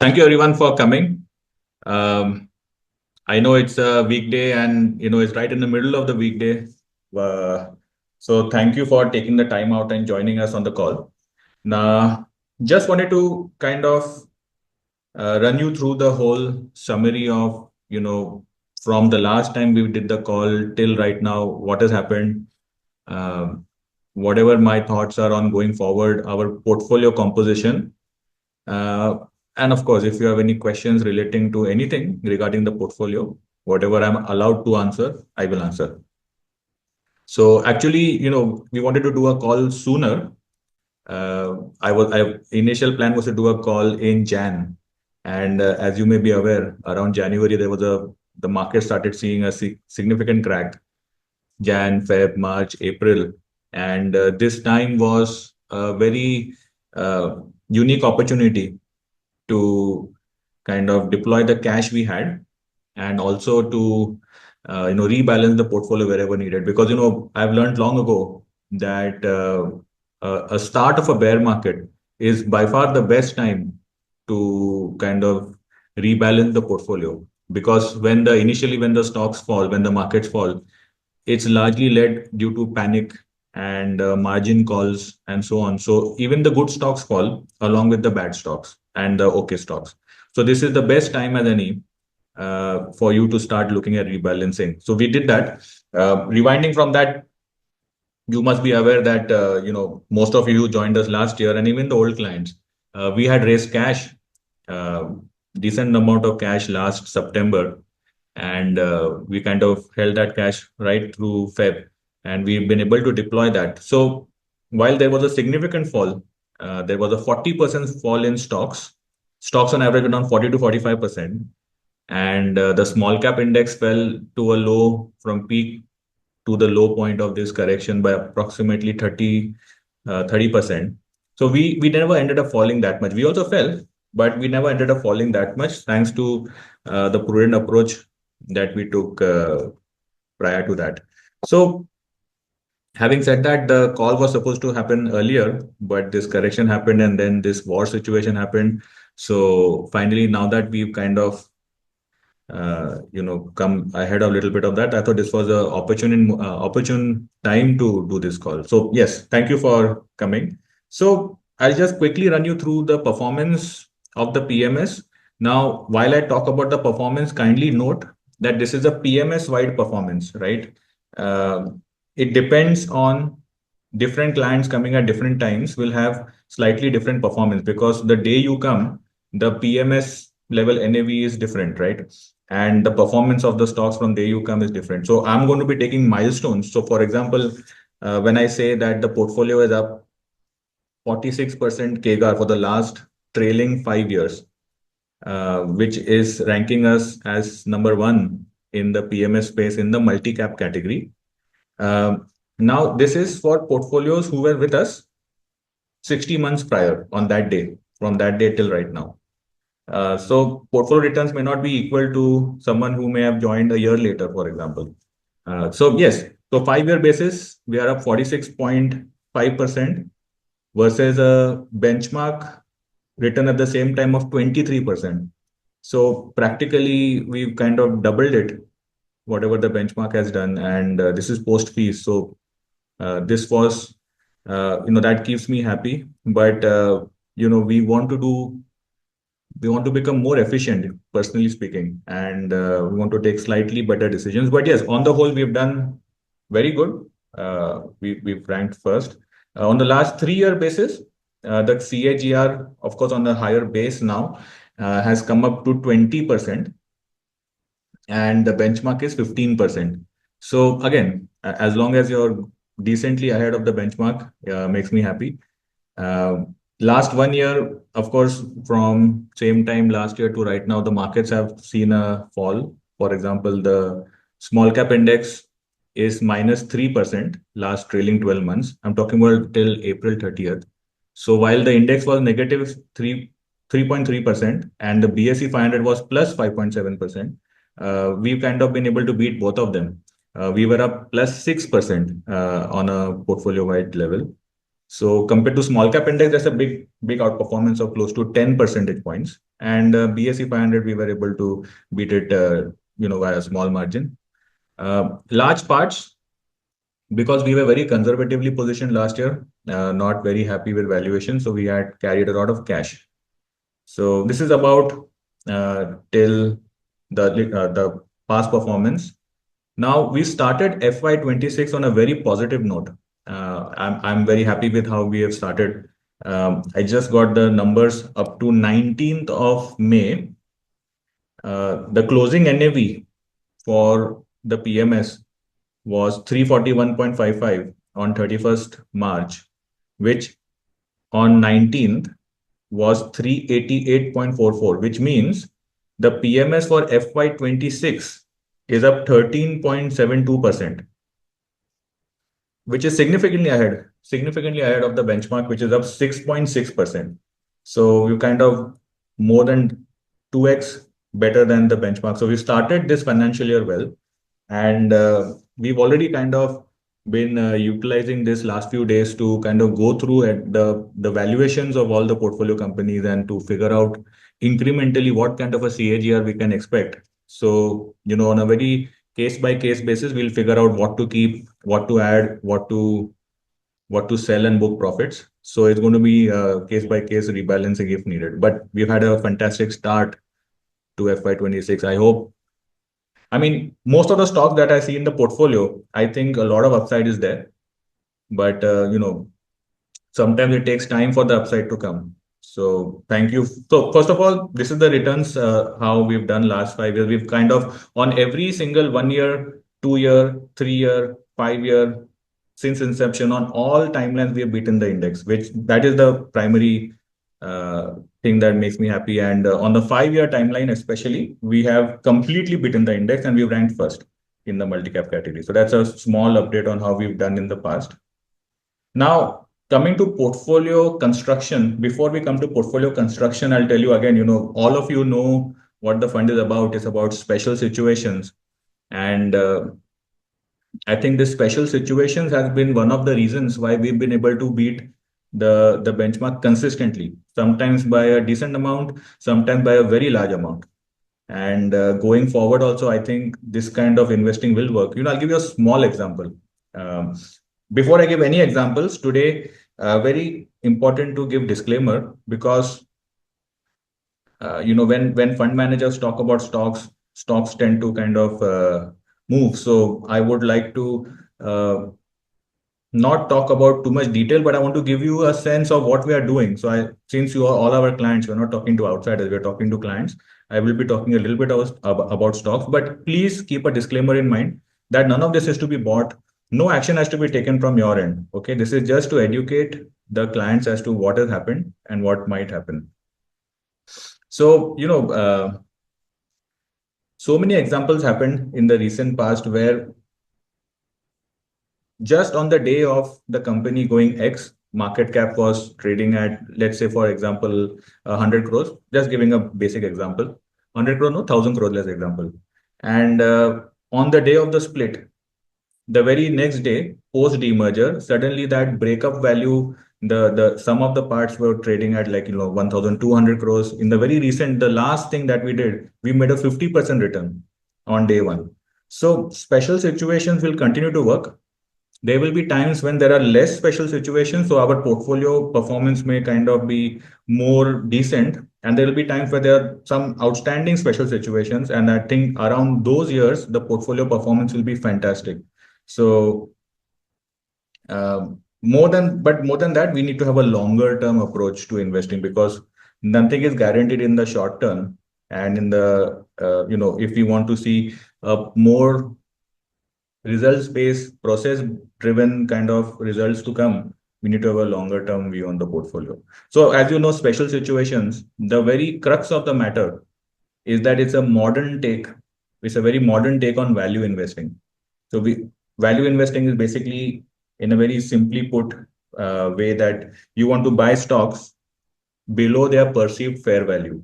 Thank you everyone for coming. Um, I know it's a weekday and it's right in the middle of the weekday. Uh, so thank you for taking the time out and joining us on the call. Now, just wanted to kind of run you through the whole summary of, from the last time we did the call till right now, what has happened, um, whatever my thoughts are on going forward, our portfolio composition. Uh, and of course, if you have any questions relating to anything regarding the portfolio, whatever I'm allowed to answer, I will answer. So actually, we wanted to do a call sooner. I initial plan was to do a call in Jan, and as you may be aware, around January the market started seeing a significant crack. Jan, Feb, March, April, and this time was a very uh, unique opportunity to kind of deploy the cash we had and also to rebalance the portfolio wherever needed, because I've learned long ago that a start of a bear market is by far the best time to kind of rebalance the portfolio, because when the stocks fall, when the markets fall, it's largely led due to panic and margin calls and so on. So even the good stocks fall along with the bad stocks and the okay stocks. So this is the best time as any for you to start looking at rebalancing. So we did that. Rewinding from that, you must be aware that most of you who joined us last year and even the old clients, we had raised cash, uh, decent amount of cash last September, and we kind of held that cash right through Feb, and we've been able to deploy that. So while there was a significant fall, there was a 40% fall in stocks. Stocks on average were down 40 to 45%, and the small cap index fell to a low from peak to the low point of this correction by approximately 30%. So we never ended up falling that much. We also fell, but we never ended up falling that much thanks to the prudent approach that we took prior to that. So having said that, the call was supposed to happen earlier, but this correction happened and then this war situation happened. So finally, now that we've kind of come ahead a little bit of that, I thought this was a opportune time to do this call. So yes, thank you for coming. So I'll just quickly run you through the performance of the PMS. Now, while I talk about the performance, kindly note that this is a PMS wide performance, right? It depends on different clients coming at different times will have slightly different performance, because the day you come, the PMS level NAV is different, right? And the performance of the stocks from day you come is different. So I'm going to be taking milestones. So for example, when I say that the portfolio is up 46% CAGR for the last trailing 5 years, which is ranking us as number one in the PMS space in the multi-cap category. Now, this is for portfolios who were with us 60 months prior on that day, from that day till right now. So portfolio returns may not be equal to someone who may have joined a year later, for example. So yes, so 5-year basis, we are up 46.5% versus a benchmark return at the same time of 23%. So practically, we've kind of doubled it, whatever the benchmark has done, and this is post fees. So this was, that keeps me happy. But we want to become more efficient, personally speaking, and we want to take slightly better decisions. But yes, on the whole, we've done very good. We've ranked first. On the last 3-year basis, the CAGR, of course, on the higher base now, has come up to 20%, and the benchmark is 15%. So again, as long as you're decently ahead of the benchmark, makes me happy. Last 1 year, of course, from same time last year to right now, the markets have seen a fall. For example, the small cap index is minus 3% last trailing 12 months. I'm talking about till April 30th. So while the index was negative 3.3% and the BSE 500 was plus 5.7%, we've kind of been able to beat both of them. We were up plus 6% on a portfolio wide level. So compared to small cap index, there's a big outperformance of close to 10 percentage points. and BSE 500 we were able to beat it, by a small margin. Large parts because we were very conservatively positioned last year, not very happy with valuation, so we had carried a lot of cash. So this is about till the past performance. Now we started FY26 on a very positive note. I'm very happy with how we have started. I just got the numbers up to 19th of May. The closing NAV for the PMS was 341.55 on 31st March, which on 19th was 388.44, which means the PMS for FY26 is up 13.72%, which is significantly ahead of the benchmark, which is up 6.6%. So you kind of more than 2x better than the benchmark. So we started this financial year well, and we've already kind of been utilizing this last few days to kind of go through the valuations of all the portfolio companies and to figure out incrementally what kind of a CAGR we can expect. So, on a very case by case basis, we'll figure out what to keep, what to add, what to sell and book profits. So it's going to be case by case rebalancing if needed. But we've had a fantastic start to FY26. I mean, most of the stocks that I see in the portfolio, I think a lot of upside is there. But, sometimes it takes time for the upside to come. So thank you. So first of all, this is the returns, how we've done last 5 years. We've kind of on every single 1 year, 2 year, 3 year, 5 year, since inception on all timelines, we have beaten the index, which that is the primary thing that makes me happy. And on the 5 year timeline, especially, we have completely beaten the index and we ranked first in the multi-cap category. So that's a small update on how we've done in the past. Now, coming to portfolio construction, before we come to portfolio construction, I'll tell you again, all of you know what the fund is about. It's about special situations. And I think this special situations has been one of the reasons why we've been able to beat the benchmark consistently, sometimes by a decent amount, sometimes by a very large amount. And going forward also, I think this kind of investing will work. I'll give you a small example. Before I give any examples today, very important to give disclaimer because when fund managers talk about stocks tend to kind of move. So I would like to not talk about too much detail, but I want to give you a sense of what we are doing. So since you are all our clients, we're not talking to outsiders, we're talking to clients. I will be talking a little bit about stocks, but please keep a disclaimer in mind that none of this is to be bought. No action has to be taken from your end. Okay, this is just to educate the clients as to what has happened and what might happen. So, so many examples happened in the recent past where just on the day of the company going X, market cap was trading at, let's say, for example, 100 crores, just giving a basic example, 100 crores, no, 1,000 crores, let's example. And on the day of the split, the very next day, post demerger, suddenly that breakup value, the sum of the parts were trading at 1,200 crores. In the very recent, the last thing that we did, we made a 50% return on day one. So special situations will continue to work. There will be times when there are less special situations, so our portfolio performance may kind of be more decent, and there will be times where there are some outstanding special situations, and I think around those years the portfolio performance will be fantastic. So more than that, we need to have a longer term approach to investing because nothing is guaranteed in the short term, and in the if we want to see a more results based, process driven kind of results to come, we need to have a longer term view on the portfolio. So as you know, special situations, the very crux of the matter is that it's a very modern take on value investing. So value investing is basically, in a very simply put way, that you want to buy stocks below their perceived fair value.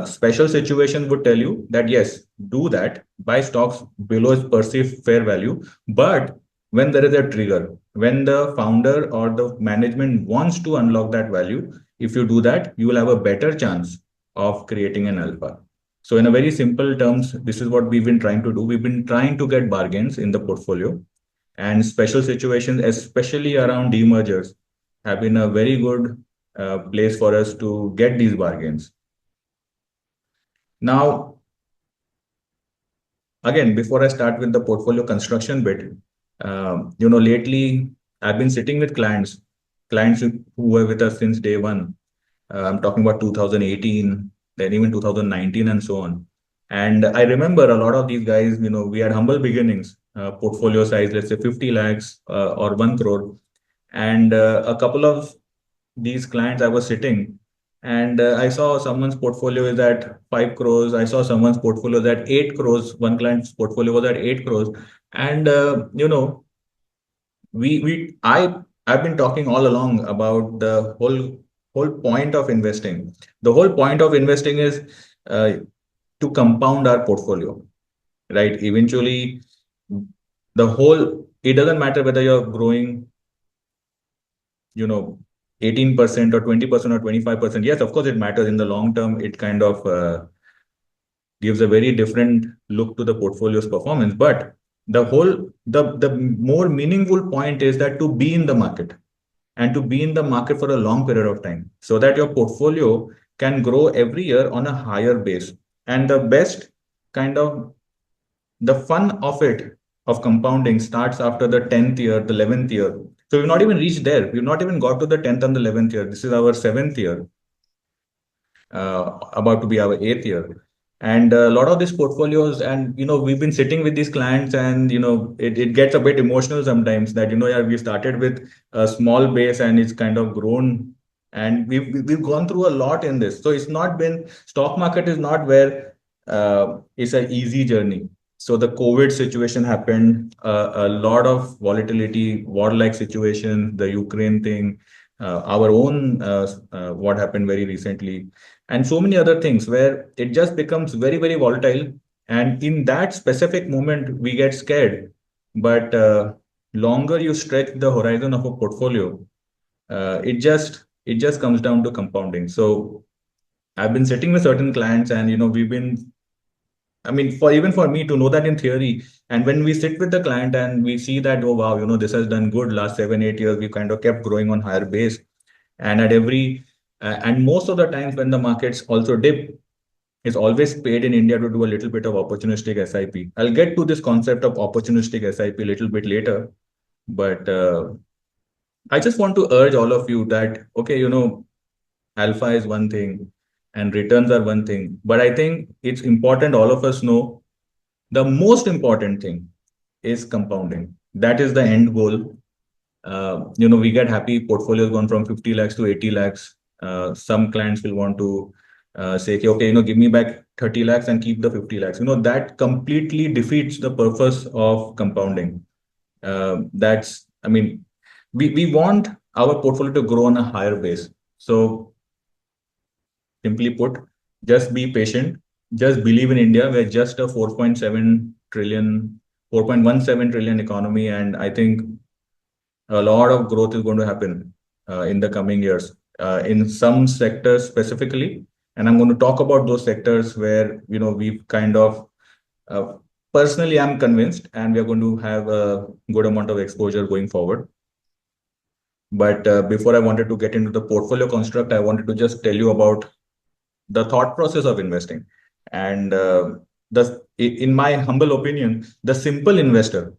Special situations would tell you that yes, do that, buy stocks below its perceived fair value. But when there is a trigger, when the founder or the management wants to unlock that value, if you do that, you will have a better chance of creating an alpha. So in a very simple terms, this is what we've been trying to do. We've been trying to get bargains in the portfolio, and special situations, especially around demergers, have been a very good place for us to get these bargains. Now, again, before I start with the portfolio construction bit, lately I've been sitting with clients who were with us since day one. I'm talking about 2018, then even 2019 and so on. And I remember a lot of these guys, we had humble beginnings, portfolio size, let's say 50 lakhs or 1 crore. And a couple of these clients I was sitting, and I saw someone's portfolio is at 5 crores. I saw someone's portfolio is at 8 crores. One client's portfolio was at 8 crores. And, I've been talking all along about the whole point of investing. The whole point of investing is to compound our portfolio, right? Eventually, it doesn't matter whether you're growing, you know, 18% or 20% or 25%. Yes, of course, it matters in the long term. It kind of gives a very different look to the portfolio's performance. But the more meaningful point is that to be in the market, and to be in the market for a long period of time, so that your portfolio can grow every year on a higher base. And the best kind of the fun of it, of compounding, starts after the 10th year, the 11th year. So we've not even reached there. We've not even got to the 10th and the 11th year. This is our 7th year, about to be our 8th year. And a lot of these portfolios, and we've been sitting with these clients, and it gets a bit emotional sometimes that yeah, we started with a small base and it's kind of grown, and we've gone through a lot in this. So it's not been, stock market is not where it's an easy journey. So the COVID situation happened, a lot of volatility, war-like situation, the Ukraine thing, our own what happened very recently, and so many other things where it just becomes very, very volatile. And in that specific moment, we get scared. But longer you stretch the horizon of a portfolio, it just comes down to compounding. So I've been sitting with certain clients, and we've been, I mean, for me to know that in theory, and when we sit with the client and we see that, oh wow, this has done good last 7, 8 years, we kind of kept growing on higher base, and at every and most of the times when the markets also dip, it's always paid in India to do a little bit of opportunistic SIP. I'll get to this concept of opportunistic SIP a little bit later, but I just want to urge all of you that okay, alpha is one thing and returns are one thing, but I think it's important all of us know the most important thing is compounding. That is the end goal. We get happy portfolios gone from 50 lakhs to 80 lakhs. Some clients will want to say, okay, give me back 30 lakhs and keep the 50 lakhs. That completely defeats the purpose of compounding. I mean, we want our portfolio to grow on a higher base. So simply put, just be patient. Just believe in India. We're just a 4.17 trillion economy. And I think a lot of growth is going to happen in the coming years in some sectors specifically. And I'm going to talk about those sectors where, we've kind of, personally, I'm convinced, and we are going to have a good amount of exposure going forward. But before I wanted to get into the portfolio construct, I wanted to just tell you about the thought process of investing. And in my humble opinion, the simple investor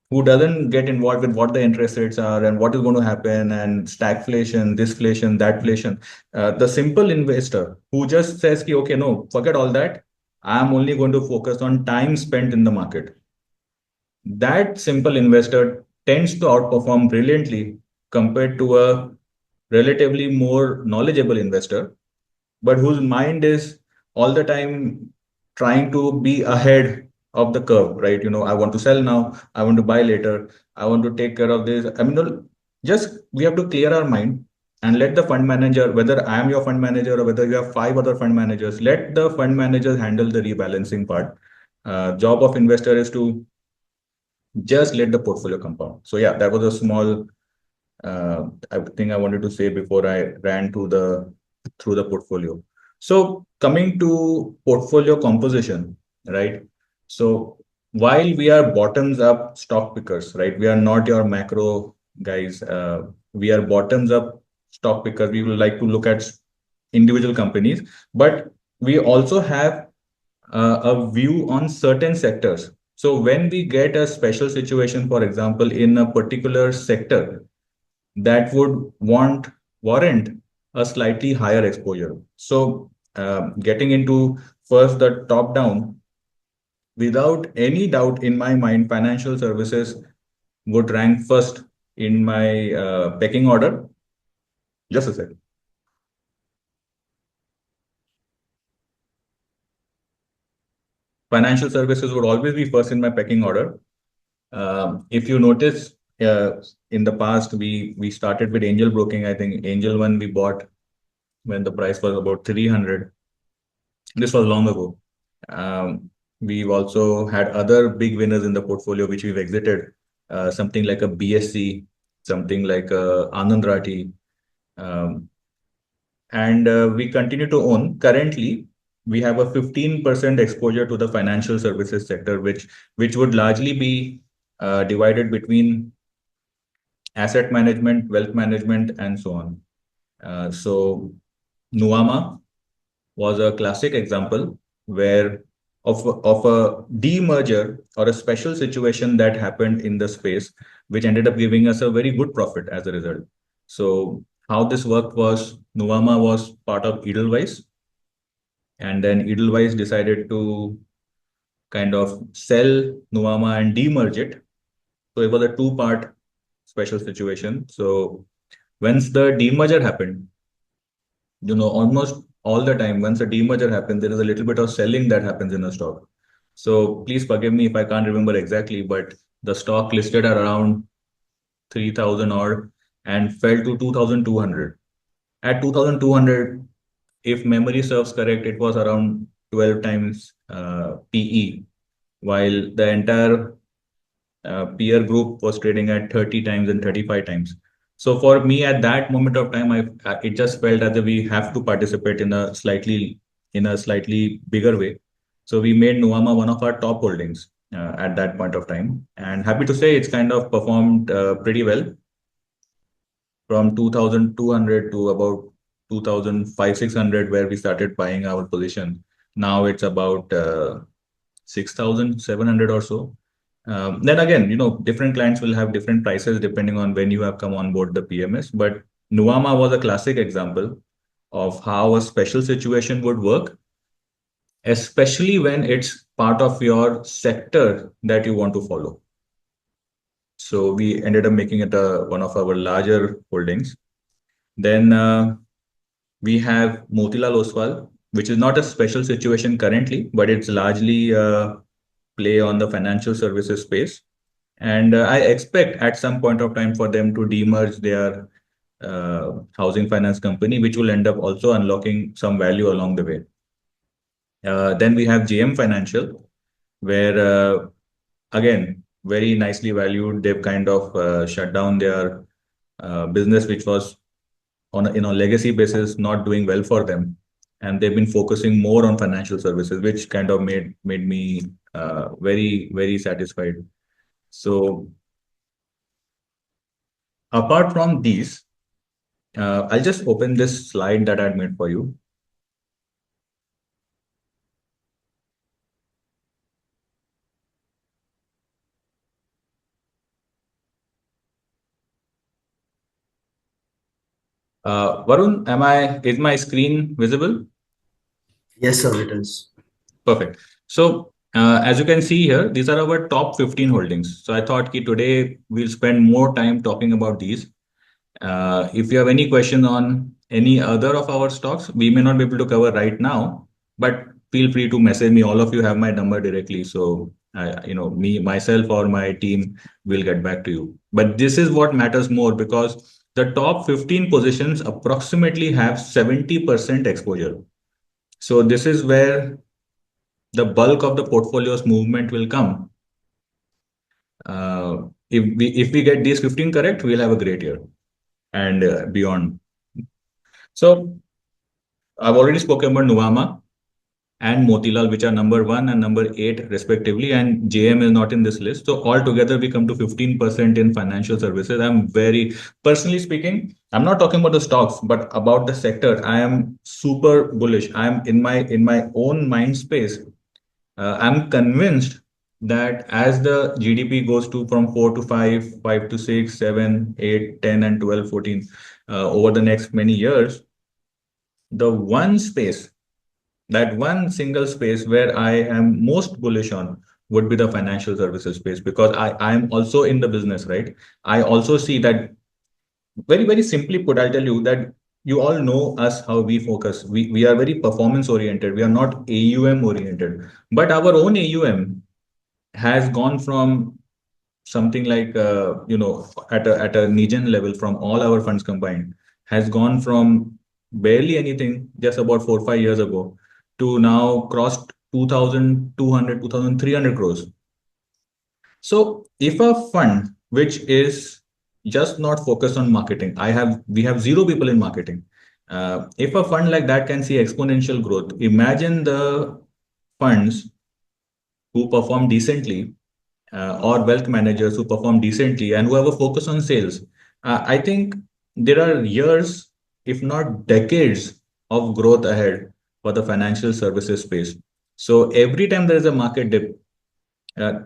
who doesn't get involved with what the interest rates are and what is going to happen and stagflation, thisflation, thatflation. The simple investor who just says, okay, no, forget all that. I'm only going to focus on time spent in the market. That simple investor tends to outperform brilliantly compared to a relatively more knowledgeable investor, but whose mind is all the time trying to be ahead of the curve, right? I want to sell now, I want to buy later, I want to take care of this. I mean, no, just we have to clear our mind and let the fund manager, whether I am your fund manager or whether you have five other fund managers, let the fund managers handle the rebalancing part. Job of investor is to just let the portfolio compound. So yeah, that was a small I think I wanted to say before I ran to the through the portfolio. So coming to portfolio composition, right? So while we are bottoms up stock pickers, right? We are not your macro guys. We are bottoms up stock pickers. We will like to look at individual companies, but we also have a view on certain sectors. So when we get a special situation, for example, in a particular sector, that would warrant a slightly higher exposure. So, getting into first the top down, without any doubt in my mind, financial services would rank first in my pecking order. Just a second. Financial services would always be first in my pecking order. If you notice, in the past, we started with angel broking. I think Angel One we bought when the price was about 300. This was long ago. We've also had other big winners in the portfolio, which we've exited, something like a BSC, something like a Anand Rathi, um, and we continue to own. Currently, we have a 15% exposure to the financial services sector, which would largely be divided between asset management, wealth management, and so on. So, Nuama was a classic example where of a demerger or a special situation that happened in the space, which ended up giving us a very good profit as a result. So how this worked was Nuvama was part of Edelweiss, and then Edelweiss decided to kind of sell Nuvama and demerge it. So it was a two-part special situation. So once the demerger happened, almost all the time, once a demerger happens, there is a little bit of selling that happens in a stock. So please forgive me if I can't remember exactly, but the stock listed at around 3,000 odd and fell to 2,200. At 2,200, if memory serves correct, it was around 12 times PE, while the entire peer group was trading at 30 times and 35 times. So for me, at that moment of time, it just felt as if we have to participate in a slightly bigger way. So we made Nuama one of our top holdings at that point of time, and happy to say it's kind of performed pretty well from 2,200 to about 2,500-600, where we started buying our position. Now it's about 6,700 or so. Then again, different clients will have different prices depending on when you have come on board the PMS. But Nuama was a classic example of how a special situation would work, especially when it's part of your sector that you want to follow. So we ended up making it one of our larger holdings. Then we have Motilal Oswal, which is not a special situation currently, but it's largely play on the financial services space. And I expect at some point of time for them to demerge their housing finance company, which will end up also unlocking some value along the way. Then we have JM Financial, where again, very nicely valued. They've kind of shut down their business, which was on a legacy basis, not doing well for them. And they've been focusing more on financial services, which kind of made me very, very satisfied. So apart from these, I'll just open this slide that I made for you. Varun, is my screen visible? Yes, sir, it is. Perfect. So as you can see here, these are our top 15 holdings. So I thought today we'll spend more time talking about these. If you have any question on any other of our stocks, we may not be able to cover right now, but feel free to message me. All of you have my number directly. So, myself or my team will get back to you. But this is what matters more because the top 15 positions approximately have 70% exposure. So this is where the bulk of the portfolio's movement will come. If we get these 15 correct, we'll have a great year and beyond. So I've already spoken about Nuvama and Motilal, which are number one and number eight, respectively, and JM is not in this list. So altogether, we come to 15% in financial services. I'm very personally speaking, I'm not talking about the stocks, but about the sector. I am super bullish. I'm in my own mind space. I'm convinced that as the GDP goes to from 4 to 5, 5 to 6, 7, 8, 10, and 12, 14 over the next many years, the one space, that one single space where I am most bullish on would be the financial services space, because I am also in the business, right? I also see that, very, very simply put, I'll tell you that you all know us, how we focus. We are very performance oriented. We are not AUM oriented. But our own AUM has gone from something like, at a Nugent level, from all our funds combined, has gone from barely anything just about 4 or 5 years ago to now crossed 2,200, 2,300 crores. So if a fund which is just not focused on marketing, we have zero people in marketing. If a fund like that can see exponential growth, imagine the funds who perform decently, or wealth managers who perform decently and who have a focus on sales. I think there are years, if not decades, of growth ahead for the financial services space. So every time there is a market dip,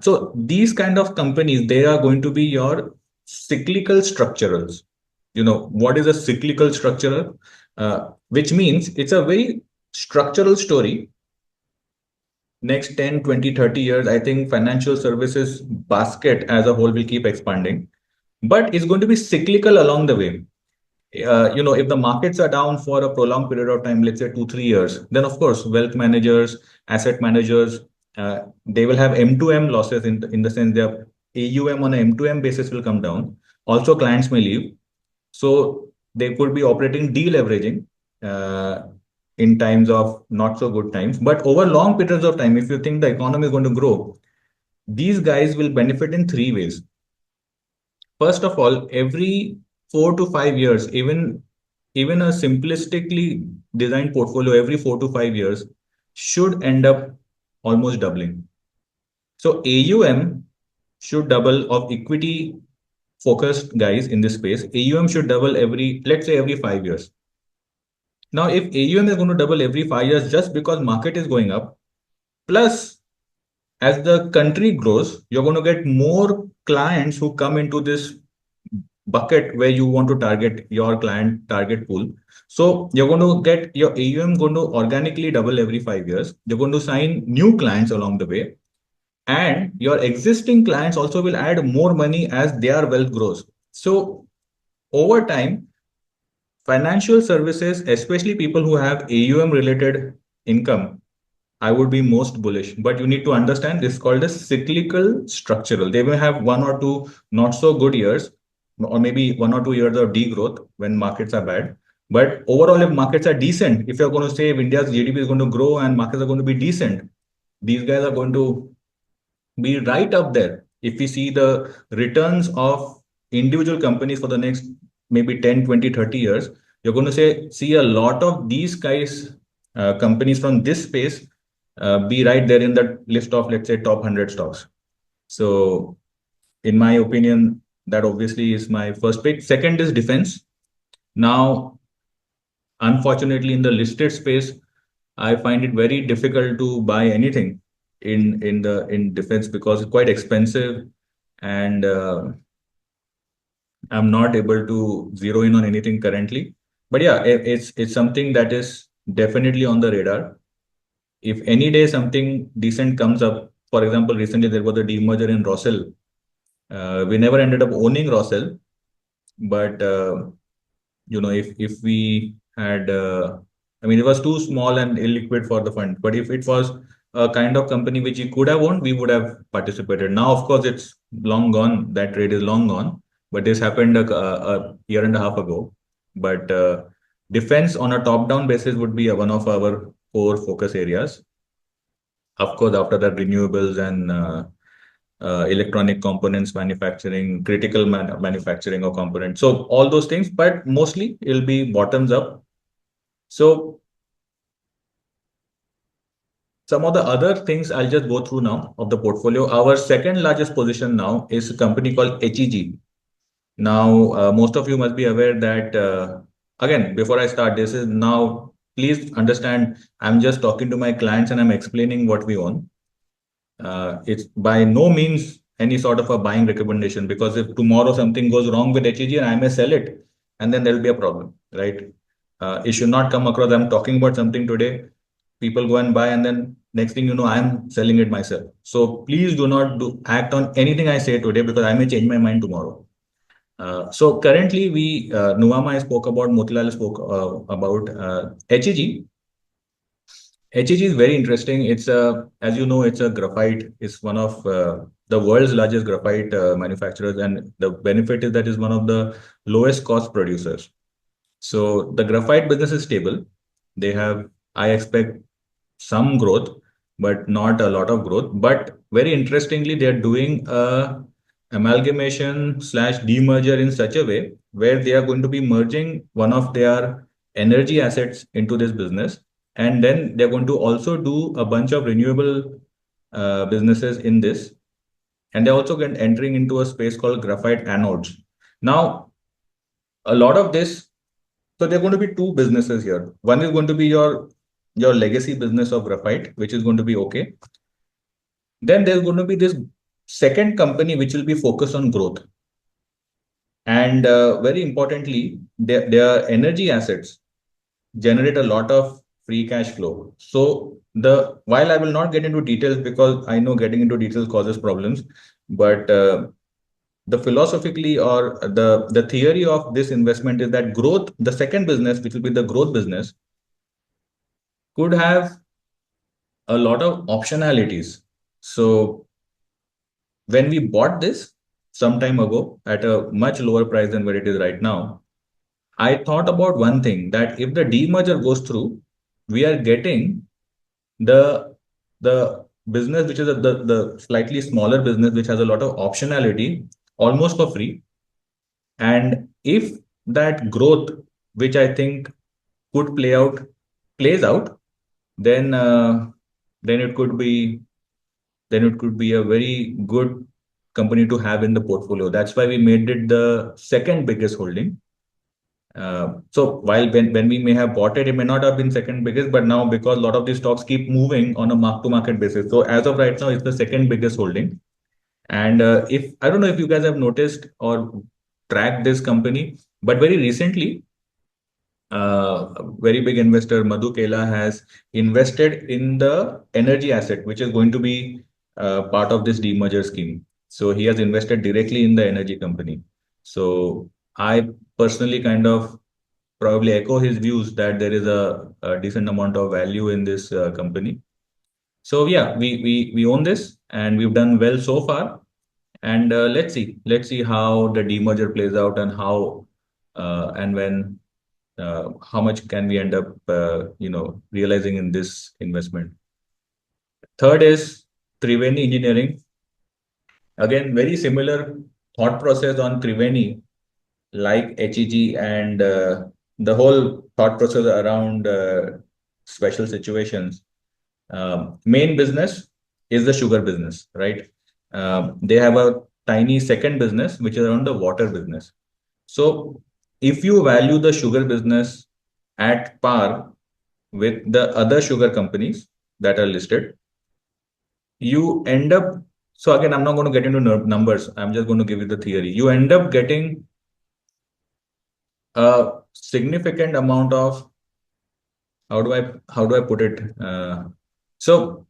so these kind of companies, they are going to be your cyclical structurals. You know, what is a cyclical structural? Which means it's a very structural story. Next 10, 20, 30 years, I think financial services basket as a whole will keep expanding, but it's going to be cyclical along the way. If the markets are down for a prolonged period of time, let's say 2, 3 years, then of course, wealth managers, asset managers, they will have M2M losses, in the sense their AUM on an M2M basis will come down. Also, clients may leave. So they could be operating deleveraging uh, in times of not so good times. But over long periods of time, if you think the economy is going to grow, these guys will benefit in three ways. First of all, every 4 to 5 years, even a simplistically designed portfolio every 4 to 5 years should end up almost doubling. So AUM should double of equity focused guys in this space. AUM should double every, let's say, every 5 years. Now, if AUM is going to double every 5 years just because market is going up, plus as the country grows, you're going to get more clients who come into this bucket where you want to target your client target pool. So you're going to get your AUM going to organically double every 5 years. You're going to sign new clients along the way. And your existing clients also will add more money as their wealth grows. So over time, financial services, especially people who have AUM related income, I would be most bullish. But you need to understand this is called a cyclical structural. They may have 1 or 2 not so good years, or maybe 1 or 2 years of degrowth when markets are bad. But overall, if markets are decent, if you're going to say if India's GDP is going to grow and markets are going to be decent, these guys are going to be right up there. If we see the returns of individual companies for the next maybe 10, 20, 30 years, you're going to see a lot of these guys, companies from this space, be right there in the list of, let's say, top 100 stocks. So, in my opinion, that obviously is my first pick. Second is defense. Now, unfortunately, in the listed space, I find it very difficult to buy anything in defense because it's quite expensive, and I'm not able to zero in on anything currently. But yeah, it's something that is definitely on the radar. If any day something decent comes up, for example, recently there was a demerger in Rossell. We never ended up owning Rossell, but if we had, I mean, it was too small and illiquid for the fund. But if it was a kind of company which we could have owned, we would have participated. Now, of course, it's long gone. That trade is long gone. But this happened a year and a half ago. But defense on a top-down basis would be one of our core focus areas. Of course, after that, renewables and electronic components manufacturing, critical manufacturing of components. So all those things, but mostly it'll be bottoms up. So Some of the other things I'll just go through now of the portfolio. Our second largest position now is a company called HEG. Now, most of you must be aware that, again, before I start, this is now, please understand, I'm just talking to my clients and I'm explaining what we own. It's by no means any sort of a buying recommendation, because if tomorrow something goes wrong with HEG and I may sell it, and then there'll be a problem, right? It should not come across. I'm talking about something today, people go and buy, and then next thing you know, I'm selling it myself. So please do not act on anything I say today, because I may change my mind tomorrow. So currently, Nuvama I spoke about, Motilal spoke about HEG. HEG is very interesting. It's as you know, it's a graphite. It's one of the world's largest graphite manufacturers, and the benefit is that is one of the lowest cost producers. So the graphite business is stable. They have, I expect, some growth, but not a lot of growth. But very interestingly, they are doing a amalgamation slash demerger in such a way where they are going to be merging one of their energy assets into this business, and then they're going to also do a bunch of renewable businesses in this, and they're also entering into a space called graphite anodes. Now, a lot of this, so there are going to be two businesses here. One is going to be your legacy business of graphite, which is going to be okay. Then there's going to be this second company which will be focused on growth. And very importantly, their energy assets generate a lot of free cash flow. So the while I will not get into details, because I know getting into details causes problems, but the philosophically, or the theory of this investment is that growth, the second business, which will be the growth business, could have a lot of optionalities. So when we bought this some time ago at a much lower price than where it is right now, I thought about one thing, that if the demerger goes through, we are getting the the business which is the slightly smaller business which has a lot of optionality almost for free. And if that growth, which I think could plays out, then then it could be then it could be a very good company to have in the portfolio. That's why we made it the second biggest holding. So while when we may have bought it, it may not have been second biggest, but now because a lot of these stocks keep moving on a mark to market basis. So as of right now, it's the second biggest holding. And if I don't know if you guys have noticed or tracked this company, but very recently, very big investor Madhu Kela has invested in the energy asset, which is going to be part of this demerger scheme. So he has invested directly in the energy company. So I personally kind of probably echo his views that there is a decent amount of value in this company. So yeah, we own this and we've done well so far. And let's see how the demerger plays out, and how and when how much can we end up realizing in this investment. Third is Triveni Engineering. Again, very similar thought process on Triveni, like HEG, and the whole thought process around special situations. Main business is the sugar business, right? They have a tiny second business, which is around the water business. So if you value the sugar business at par with the other sugar companies that are listed, you end up, so again, I'm not going to get into numbers. I'm just going to give you the theory. You end up getting a significant amount of, how do I put it? So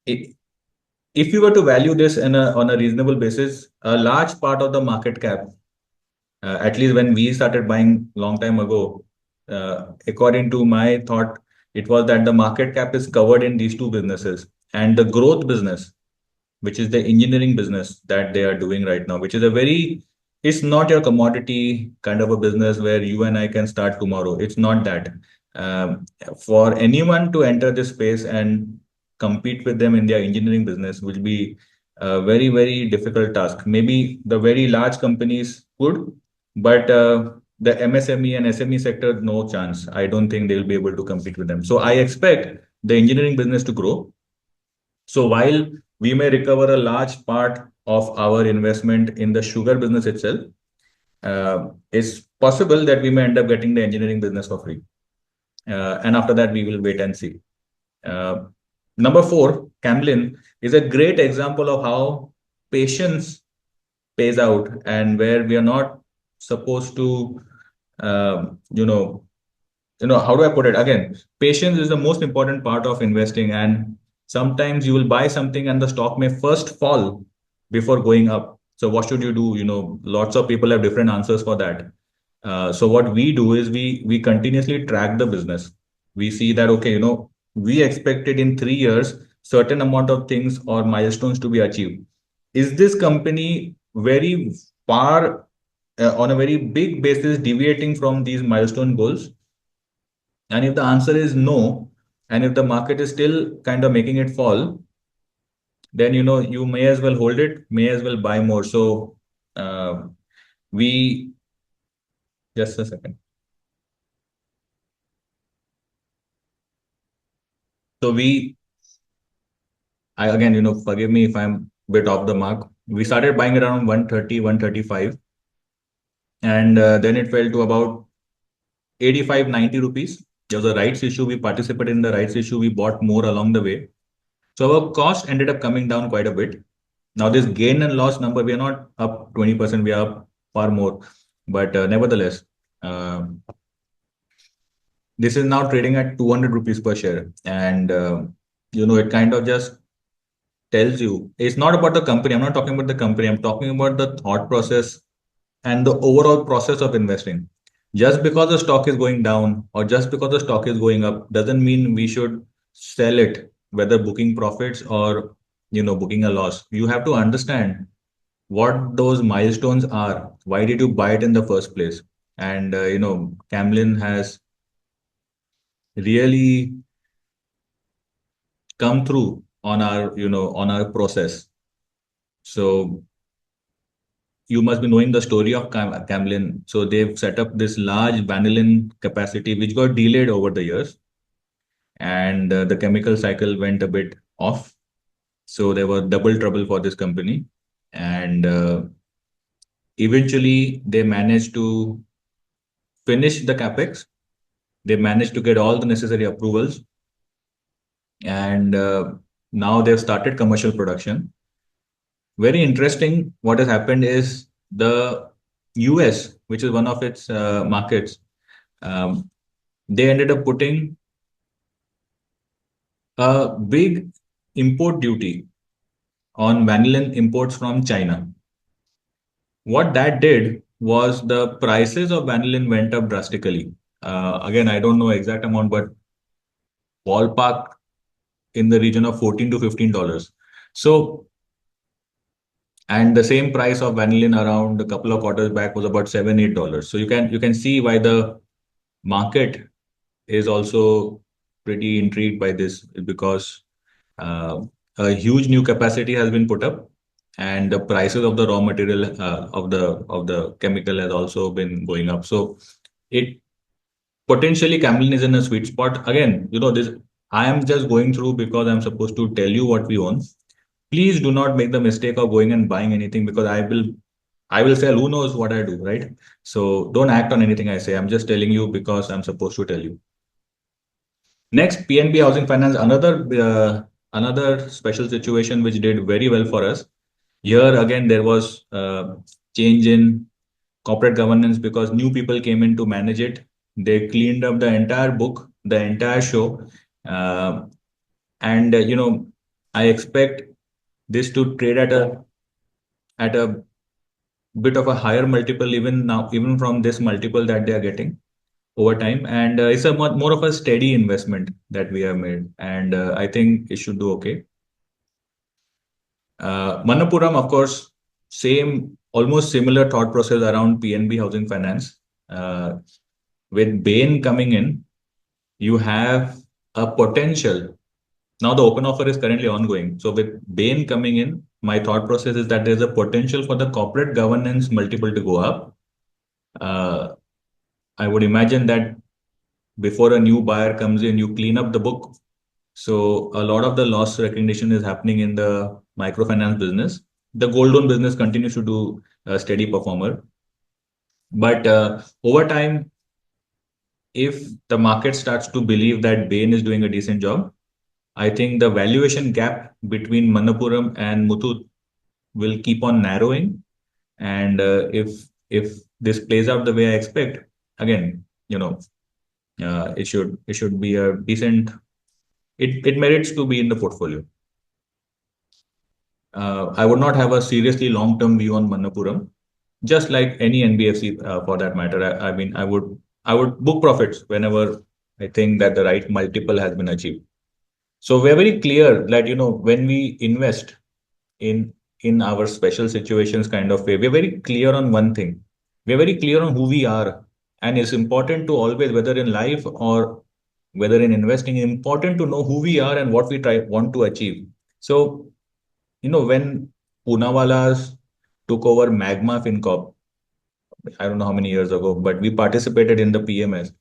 if you were to value this on a reasonable basis, a large part of the market cap, at least when we started buying long time ago, according to my thought, it was that the market cap is covered in these two businesses, and the growth business, which is the engineering business that they are doing right now, which is a very, it's not your commodity kind of a business where you and I can start tomorrow. It's not that. For anyone to enter this space and compete with them in their engineering business will be a very, very difficult task. Maybe the very large companies could, but the MSME and SME sector, no chance. I don't think they'll be able to compete with them. So I expect the engineering business to grow. So while we may recover a large part of our investment in the sugar business itself, it's possible that we may end up getting the engineering business for free. And after that, we will wait and see. Uh, Number four, Camlin is a great example of how patience pays out and where we are not supposed to, you know, how do I put it? Again, patience is the most important part of investing. And sometimes you will buy something and the stock may first fall before going up. So what should you do? Lots of people have different answers for that. So what we do is we continuously track the business. We see that, okay, we expected in 3 years certain amount of things or milestones to be achieved. Is this company very far on a very big basis deviating from these milestone goals? And if the answer is no, and if the market is still kind of making it fall, then you may as well hold it, may as well buy more. So uh, we just a second. So I again, forgive me if I'm a bit off the mark. We started buying around 130, 135, and then it fell to about 85, 90 rupees. There was a rights issue. We participated in the rights issue. We bought more along the way. So our cost ended up coming down quite a bit. Now, this gain and loss number, we are not up 20%, we are up far more. But nevertheless, uh, this is now trading at 200 rupees per share. And, it kind of just tells you it's not about the company. I'm not talking about the company. I'm talking about the thought process and the overall process of investing. Just because the stock is going down or just because the stock is going up doesn't mean we should sell it, whether booking profits or booking a loss. You have to understand what those milestones are. Why did you buy it in the first place? And Camlin has really come through on our process. So you must be knowing the story of Camlin. So they've set up this large vanillin capacity, which got delayed over the years, and the chemical cycle went a bit off. So there was double trouble for this company, and eventually they managed to finish the capex. They managed to get all the necessary approvals, and now they've started commercial production. Very interesting. What has happened is the US, which is one of its markets, um, they ended up putting a big import duty on vanillin imports from China. What that did was the prices of vanillin went up drastically. Again, I don't know exact amount, but ballpark in the region of $14 to $15. So, and the same price of vanillin around a couple of quarters back was about $7, $8. So you can see why the market is also pretty intrigued by this, because uh, a huge new capacity has been put up, and the prices of the raw material of the chemical has also been going up. So it potentially Camlin is in a sweet spot. Again, this I am just going through because I'm supposed to tell you what we own. Please do not make the mistake of going and buying anything, because I will sell. Who knows what I do, right? So don't act on anything I say. I'm just telling you because I'm supposed to tell you. Next, PNB Housing Finance, another special situation which did very well for us. Here again, there was change in corporate governance because new people came in to manage it. They cleaned up the entire book, the entire show, uh, and I expect this to trade at a bit of a higher multiple even now, even from this multiple that they are getting over time. And it's a more of a steady investment that we have made, and I think it should do okay. Manappuram, of course, same, almost similar thought process around PNB Housing Finance. Uh, with Bain coming in, you have a potential. Now the open offer is currently ongoing. So with Bain coming in, my thought process is that there's a potential for the corporate governance multiple to go up. Uh, I would imagine that before a new buyer comes in, you clean up the book, So a lot of the loss recognition is happening in the microfinance business. The gold loan business continues to do a steady performer, but over time, if the market starts to believe that Bain is doing a decent job, I think the valuation gap between Manappuram and Muthoot will keep on narrowing. And if this plays out the way I expect, again, it should be a decent. It merits to be in the portfolio. I would not have a seriously long-term view on Manappuram, just like any NBFC for that matter. I mean, I would book profits whenever I think that the right multiple has been achieved. So we're very clear that when we invest in in our special situations kind of way, we're very clear on one thing. We're very clear on who we are, and it's important to always, whether in life or whether in investing, important to know who we are and what we try want to achieve. So when Poonawala's took over Magma FinCorp, I don't know how many years ago, but we participated in the PMS.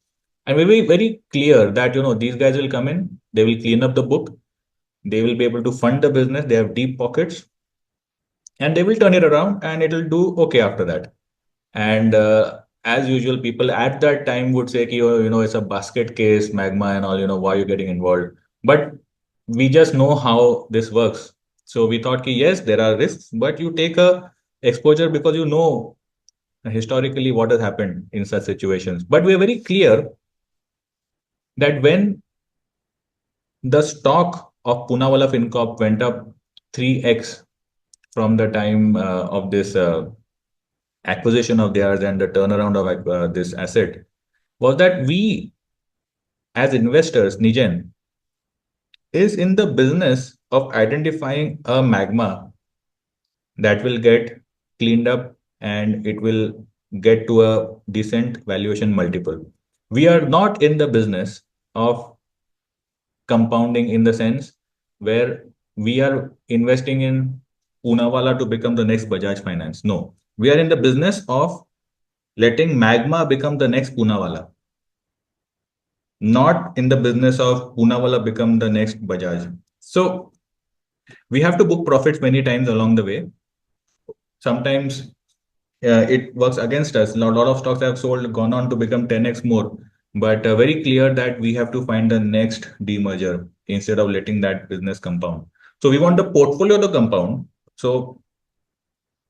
And we were very clear that, these guys will come in, they will clean up the book, they will be able to fund the business, they have deep pockets, and they will turn it around and it'll do okay after that. And as usual, people at that time would say, ki, oh, it's a basket case, Magma and all, why are you getting involved? But we just know how this works. So we thought, ki, yes, there are risks, but you take a exposure because you know historically what has happened in such situations. But we are very clear that when the stock of Poonawalla FinCorp went up 3x from the time of this acquisition of theirs and the turnaround of this asset, was that we as investors, Nijen, is in the business of identifying a magma that will get cleaned up and it will get to a decent valuation multiple. We are not in the business of compounding in the sense where we are investing in Poonawalla to become the next Bajaj Finance. No, we are in the business of letting Magma become the next Poonawalla, not in the business of Poonawalla become the next Bajaj. So we have to book profits many times along the way. Sometimes it works against us. A lot of stocks have sold, gone on to become 10x more, but very clear that we have to find the next demerger instead of letting that business compound. So we want the portfolio to compound. So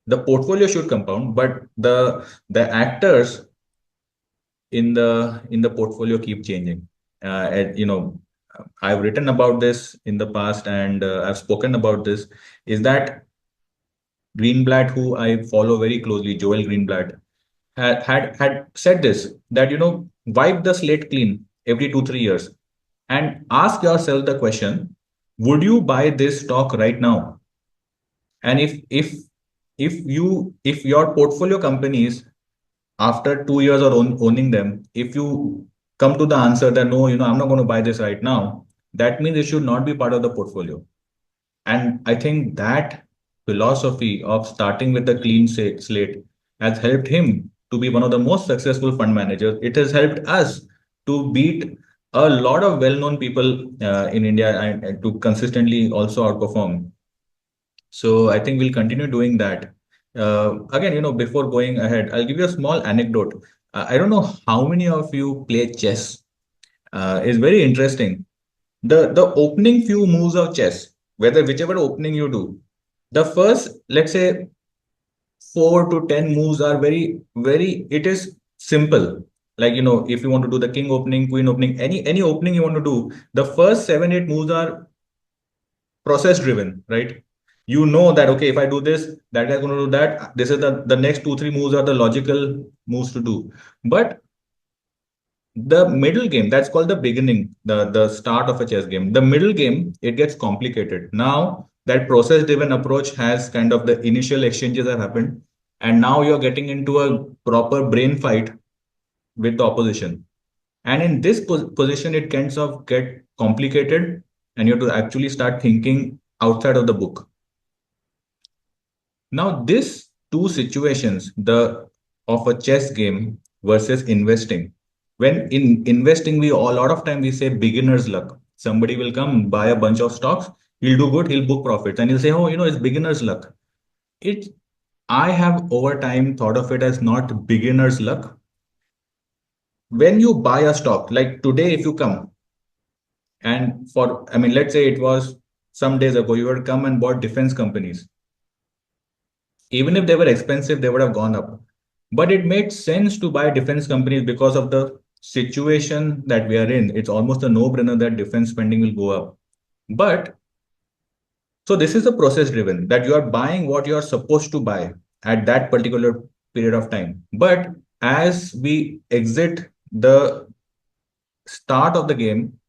the portfolio should compound, but the actors in the portfolio keep changing. I've written about this in the past and I've spoken about this. Is that Greenblatt, who I follow very closely, Joel Greenblatt, had said this, that wipe the slate clean every 2 3 years and ask yourself the question: would you buy this stock right now? And if your portfolio companies after 2 years of owning them, if you come to the answer that no, I'm not going to buy this right now, that means it should not be part of the portfolio. And I think that philosophy of starting with a clean slate has helped him to be one of the most successful fund managers. It has helped us to beat a lot of well-known people in India and to consistently also outperform. So I think we'll continue doing that. Again, before going ahead, I'll give you a small anecdote. I don't know how many of you play chess. It's very interesting. The opening few moves of chess, whether whichever opening you do, the first, let's say, 4 to 10 moves are very. It is simple. Like if you want to do the king opening, queen opening, any opening you want to do, the first 7 8 moves are process driven, right? You know that okay, if I do this, that guy's going to do that. This is the next 2 3 moves are the logical moves to do. But the middle game, that's called the beginning, the start of a chess game. The middle game, it gets complicated. Now that process driven approach has kind of the initial exchanges have happened, and now you're getting into a proper brain fight with the opposition. And in this position, it kinds of get complicated, and you have to actually start thinking outside of the book. Now, this two situations, the of a chess game versus investing. When in investing, we a lot of time we say beginner's luck. Somebody will come buy a bunch of stocks. He'll do good. He'll book profits, and he'll say, "Oh, it's beginner's luck." It. I have over time thought of it as not beginner's luck. When you buy a stock, like today, if you come and I mean, let's say it was some days ago, you had come and bought defense companies. Even if they were expensive, they would have gone up. But it made sense to buy defense companies because of the situation that we are in. It's almost a no-brainer that defense spending will go up. But so this is a process driven that you are buying what you are supposed to buy at that particular period of time. But as we exit the start of the game,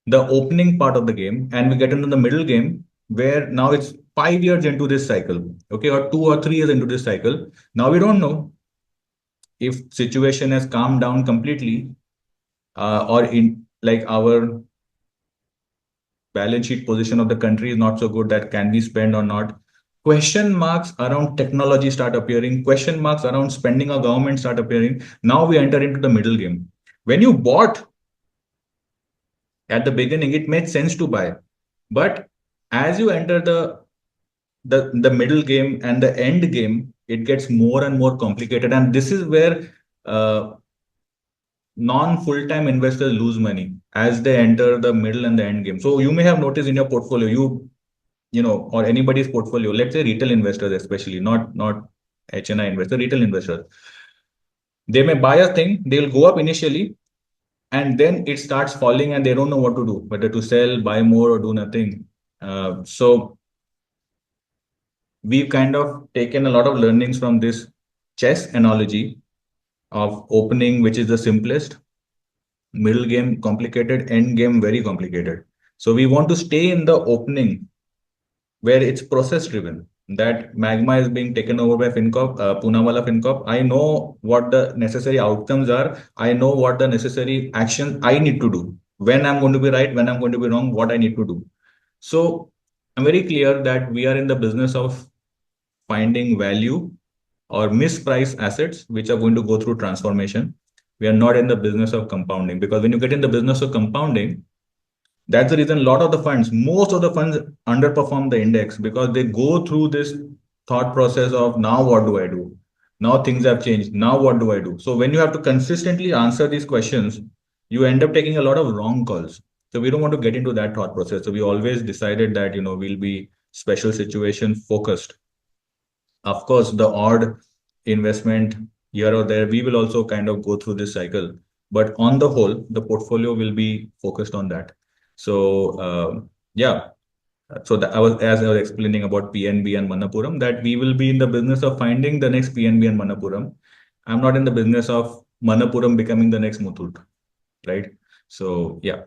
the opening part of the game, and we get into the middle game, where now it's 5 years into this cycle, okay, or 2 or 3 years into this cycle. Now we don't know if situation has calmed down completely, or in like our balance sheet position of the country is not so good that can we spend or not. Question marks around technology start appearing. Question marks around spending of government start appearing. Now we enter into the middle game. When you bought at the beginning, it made sense to buy, but as you enter the middle game and the end game, it gets more and more complicated, and this is where uh, non full-time investors lose money as they enter the middle and the end game. So you may have noticed in your portfolio, or anybody's portfolio, let's say retail investors, especially not HNI investors, retail investors, they may buy a thing, they will go up initially, and then it starts falling, and they don't know what to do, whether to sell, buy more, or do nothing. So we've kind of taken a lot of learnings from this chess analogy of opening, which is the simplest, middle game complicated, end game very complicated. So we want to stay in the opening where it's process driven. That Magma is being taken over by FinCorp, Poonawalla FinCorp. I know what the necessary outcomes are. I know what the necessary action I need to do. When I'm going to be right, when I'm going to be wrong, what I need to do. So I'm very clear that we are in the business of finding value or mispriced assets which are going to go through transformation. We are not in the business of compounding, because when you get in the business of compounding, that's the reason a lot of the funds, most of the funds underperform the index, because they go through this thought process of now what do I do? Now things have changed. Now what do I do? So when you have to consistently answer these questions, you end up taking a lot of wrong calls. So we don't want to get into that thought process. So we always decided that we'll be special situation focused. Of course, the odd investment here or there, we will also kind of go through this cycle. But on the whole, the portfolio will be focused on that. So yeah, so that as I was explaining about PNB and Manappuram, that we will be in the business of finding the next PNB and Manappuram. I'm not in the business of Manappuram becoming the next Muthoot, right? So yeah.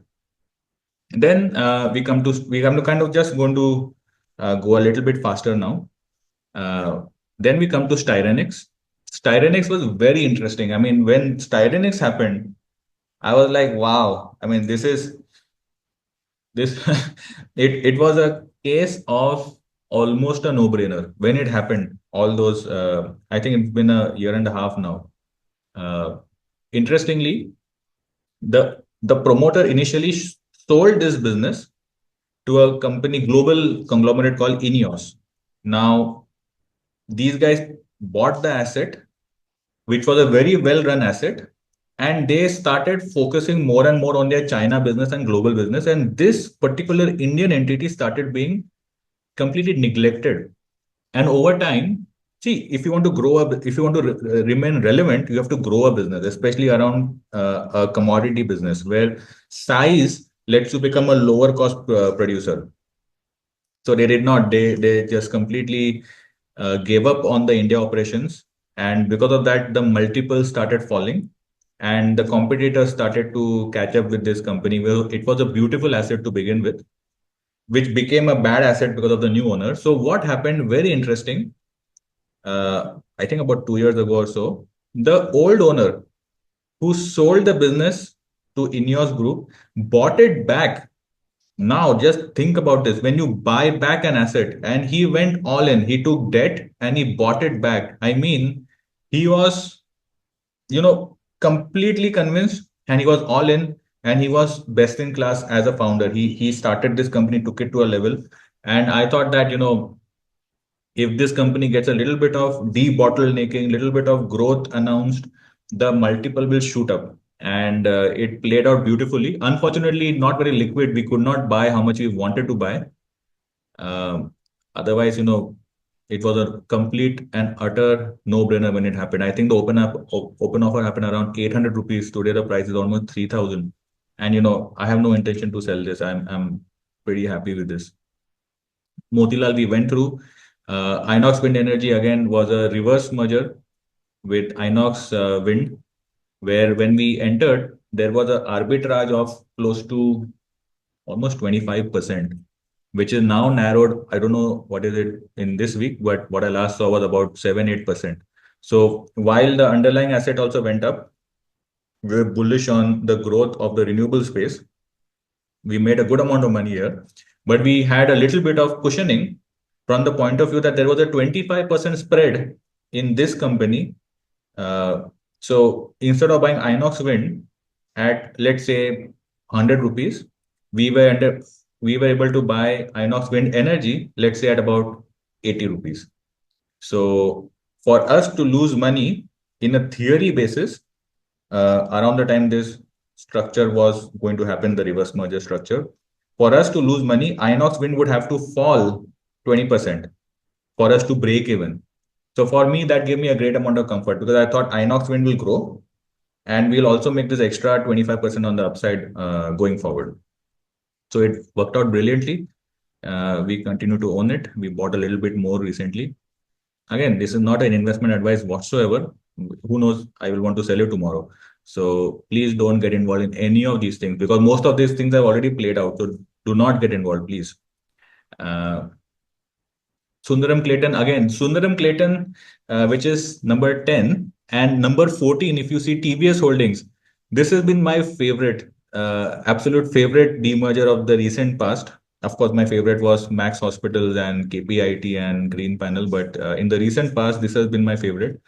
Then we come to kind of just going to go a little bit faster now. Uh, then we come to Styrenix. Styrenix was very interesting. I mean, when Styrenix happened, I was like, wow. I mean, this it was a case of almost a no-brainer when it happened. All those I think it's been a year and a half now. Uh, Interestingly, the promoter initially sold this business to a company, global conglomerate called Ineos. Now, these guys bought the asset, which was a very well run asset, and they started focusing more and more on their China business and global business. And this particular Indian entity started being completely neglected. And over time, see, if you want to grow up, if you want to remain relevant, you have to grow a business, especially around a commodity business where size lets you become a lower cost producer. So they did not. They just completely gave up on the India operations, and because of that, the multiples started falling, and the competitors started to catch up with this company. Well, it was a beautiful asset to begin with, which became a bad asset because of the new owner. So what happened? Very interesting. I think about 2 years ago or so, the old owner who sold the business to Ineos Group bought it back. Now, just think about this. When you buy back an asset, and he went all in, he took debt and he bought it back. I mean, he was, completely convinced, and he was all in. and he was best in class as a founder. He started this company, took it to a level, and I thought that if this company gets a little bit of debottlenecking, little bit of growth announced, the multiple will shoot up. And it played out beautifully. Unfortunately, not very liquid. We could not buy how much we wanted to buy. Um, Otherwise, it was a complete and utter no-brainer when it happened. I think the open offer happened around 800 rupees. Today, the price is almost 3,000. And I have no intention to sell this. I'm pretty happy with this. Motilal, we went through. Inox Wind Energy again was a reverse merger with Inox Wind, where when we entered, there was an arbitrage of close to almost 25%, which is now narrowed. I don't know what is it in this week, but what I last saw was about 7-8%. So while the underlying asset also went up, we're bullish on the growth of the renewable space. We made a good amount of money here, but we had a little bit of cushioning from the point of view that there was a 25% spread in this company. So instead of buying Inox Wind at, let's say, 100 rupees, we were under, we were able to buy Inox Wind Energy, let's say, at about 80 rupees. So for us to lose money in a theory basis, around the time this structure was going to happen, the reverse merger structure, for us to lose money, Inox Wind would have to fall 20% for us to break even. So for me, that gave me a great amount of comfort because I thought Inox Wind will grow and we'll also make this extra 25% on the upside going forward. So it worked out brilliantly. We continue to own it. We bought a little bit more recently. Again, this is not an investment advice whatsoever. Who knows? I will want to sell it tomorrow. So please don't get involved in any of these things because most of these things have already played out. So do not get involved, please. Uh, Sundaram Clayton again. Sundaram Clayton, which is number 10 and number 14. If you see TVS Holdings, this has been my favorite, absolute favorite demerger of the recent past. Of course, my favorite was Max Hospitals and KPIT and Green Panel, but in the recent past, this has been my favorite.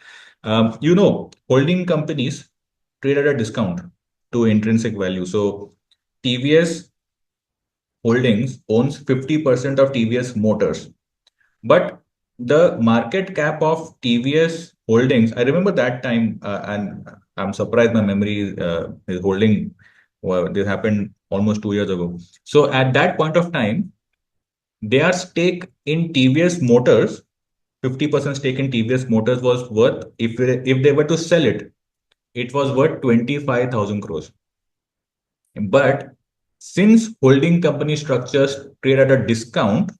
Holding companies trade at a discount to intrinsic value. So TVS Holdings owns 50% of TVS Motors, but the market cap of TVS Holdings, I remember that time, and I'm surprised my memory is holding. Well, this happened almost 2 years ago. So at that point of time, their stake in TVS Motors, 50% stake in TVS Motors was worth, if they were to sell it, it was worth 25,000 crores. But since holding company structures trade at a discount,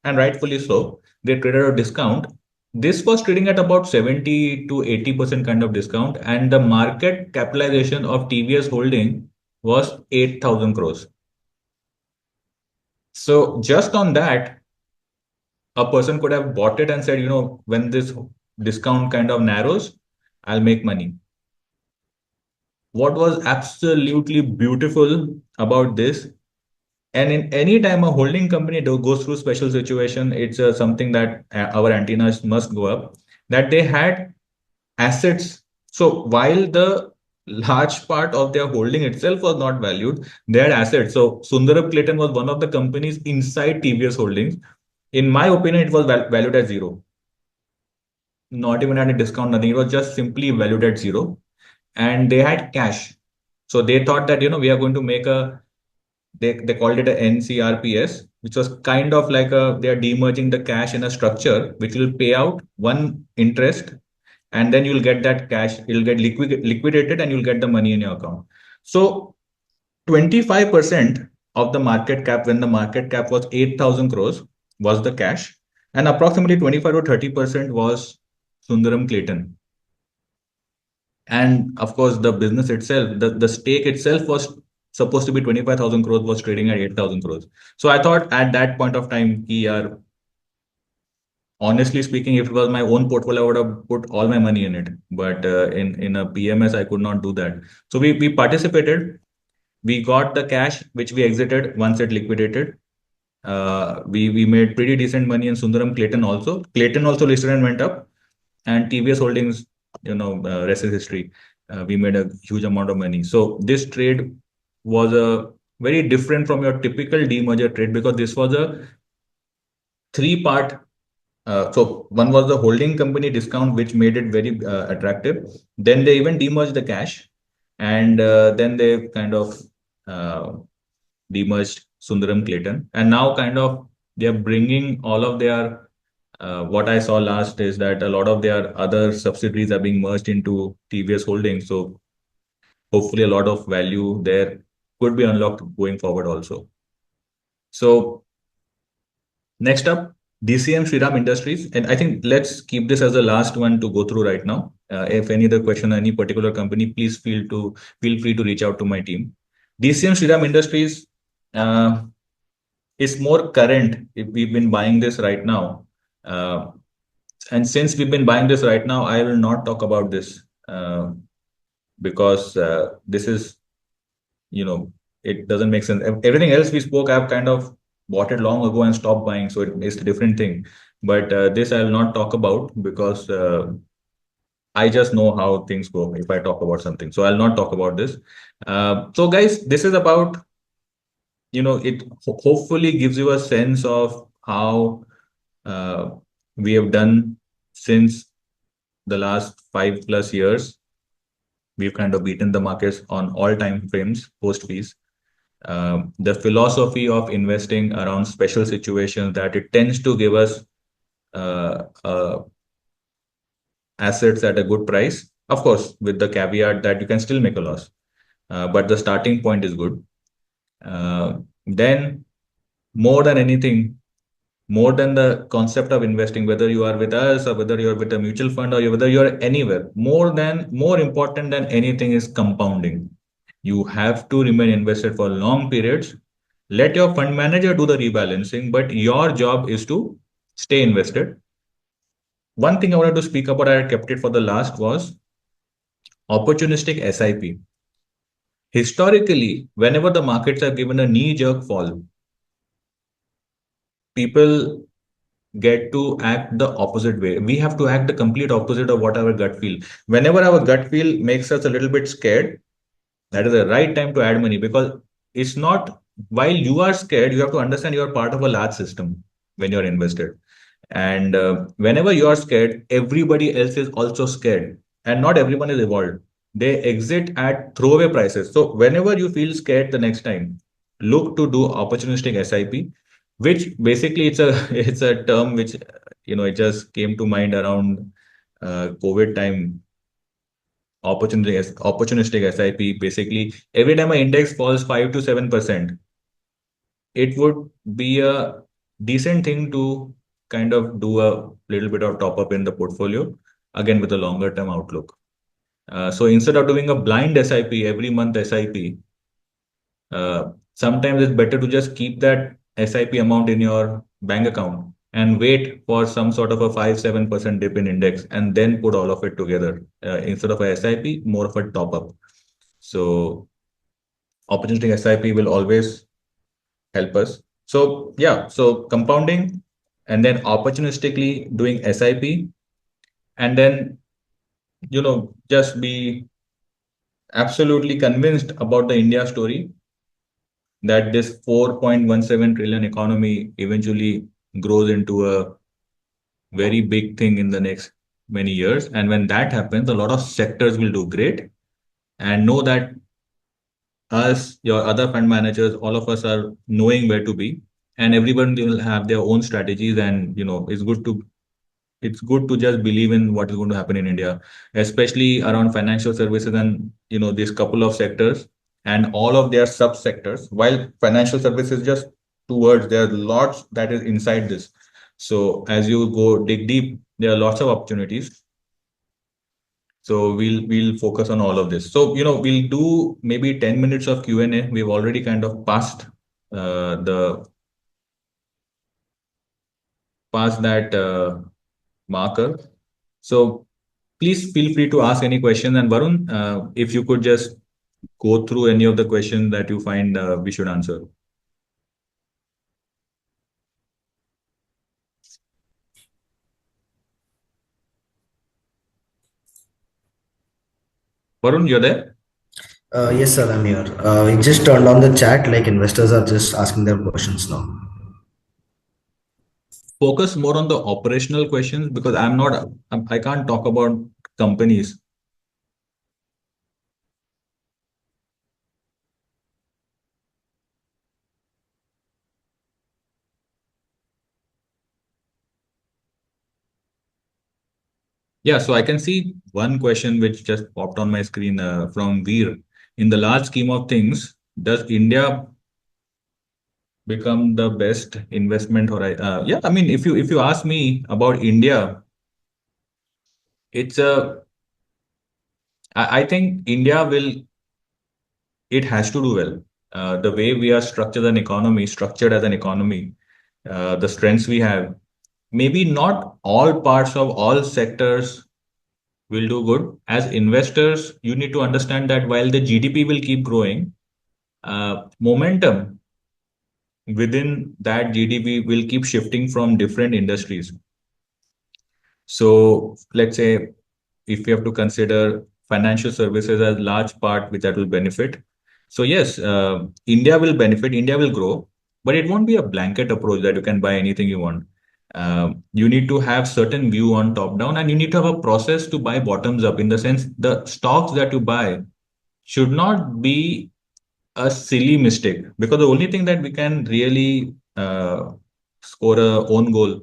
and rightfully so, they traded at a discount. This was trading at about 70 to 80% kind of discount, and the market capitalization of TVS Holding was 8,000 crores. So just on that, a person could have bought it and said, when this discount kind of narrows, I'll make money. What was absolutely beautiful about this, and in any time a holding company goes through special situation, it's something that our antennas must go up, that they had assets. So while the large part of their holding itself was not valued, they had assets. So Sundaram Clayton was one of the companies inside TVS Holdings. In my opinion, it was valued at zero, not even at a discount, nothing. It was just simply valued at zero, and they had cash. So they thought that we are going to make they called it a NCRPS, which was kind of like they are demerging the cash in a structure which will pay out one interest, and then you'll get that cash, it'll get liquidated and you'll get the money in your account. So 25% of the market cap, when the market cap was 8,000 crores, was the cash, and approximately 25 to 30% was Sundaram Clayton. And of course, the business itself, the stake itself was supposed to be 25,000 crores, was trading at 8,000 crores. So I thought at that point of time, honestly speaking, if it was my own portfolio, I would have put all my money in it. But in a PMS, I could not do that. So we participated. We got the cash, which we exited once it liquidated. We made pretty decent money in Sundaram Clayton also. Clayton also listed and went up, and TVS Holdings, rest is history. We made a huge amount of money. So this trade was a very different from your typical demerger trade because this was a three-part. So one was the holding company discount, which made it very attractive. Then they even demerged the cash, and then they kind of uh, demerged Sundaram Clayton, and now kind of they are bringing all of their. What I saw last is that a lot of their other subsidiaries are being merged into TVS Holdings. So hopefully, a lot of value there could be unlocked going forward also. So next up, DCM Shriram Industries. And I think let's keep this as the last one to go through right now. If any other question on any particular company, please feel free to reach out to my team. DCM Shriram Industries uh, is more current if we've been buying this right now. Uh, and since we've been buying this right now, I will not talk about this because this is, you know, it doesn't make sense. Everything else we spoke, I've kind of bought it long ago and stopped buying, so it's a different thing. But this I'll not talk about because I just know how things go if I talk about something. So I'll not talk about this. So guys, this is about, it hopefully gives you a sense of how uh, we have done since the last 5+ years. We've kind of beaten the markets on all time frames post fees. The philosophy of investing around special situations that it tends to give us uh, uh, assets at a good price. Of course, with the caveat that you can still make a loss, but the starting point is good. Then, more than anything, more than the concept of investing, whether you are with us or whether you're with a mutual fund or whether you're anywhere, more important than anything is compounding. You have to remain invested for long periods. Let your fund manager do the rebalancing, but your job is to stay invested. One thing I wanted to speak about, I kept it for the last, was opportunistic SIP. Historically, whenever the markets have given a knee jerk fall, people get to act the opposite way. We have to act the complete opposite of what our gut feel. Whenever our gut feel makes us a little bit scared, that is the right time to add money, because it's not, while you are scared, you have to understand you are part of a large system when you're invested. And whenever you are scared, everybody else is also scared. And not everyone is evolved. They exit at throwaway prices. So whenever you feel scared the next time, look to do opportunistic SIP, which basically it's a it's a term which it just came to mind around COVID time. Opportunistic SIP, basically every time an index falls 5 to 7%, it would be a decent thing to kind of do a little bit of top up in the portfolio, again with a longer term outlook. So instead of doing a blind SIP every month SIP, sometimes it's better to just keep that SIP amount in your bank account and wait for some sort of a 5-7% dip in index and then put all of it together. Instead of a SIP, more of a top up. So opportunistic SIP will always help us. So yeah, so compounding and then opportunistically doing SIP, and then just be absolutely convinced about the India story, that this 4.17 trillion economy eventually grows into a very big thing in the next many years. And when that happens, a lot of sectors will do great. And know that us, your other fund managers, all of us are knowing where to be, and everyone will have their own strategies. And it's good to just believe in what is going to happen in India, especially around financial services and these couple of sectors and all of their subsectors. While financial services just two words, there are lots that is inside this. So as you go dig deep, there are lots of opportunities. So we'll focus on all of this. So we'll do maybe 10 minutes of Q&A. We've already kind of the past that marker. So please feel free to ask any question. And Varun, if you could just go through any of the questions that you find we should answer. Varun, you're there? Yes, sir, I'm here. We just turned on the chat, like investors are just asking their questions now. Focus more on the operational questions because I can't talk about companies. Yeah, so I can see one question which just popped on my screen from Veer. In the large scheme of things, does India become the best investment yeah, I mean, if you ask me about India, it's a I think India will it has to do well. The way we are structured as an economy, the strengths we have, maybe not all parts of all sectors will do good. As investors, you need to understand that while the GDP will keep growing, momentum within that GDP will keep shifting from different industries. So let's say if you have to consider financial services as large part which that will benefit. So yes, India will benefit, India will grow, but it won't be a blanket approach that you can buy anything you want. You need to have certain view on top down, and you need to have a process to buy bottoms up, in the sense the stocks that you buy should not be a silly mistake, because the only thing that we can really score a own goal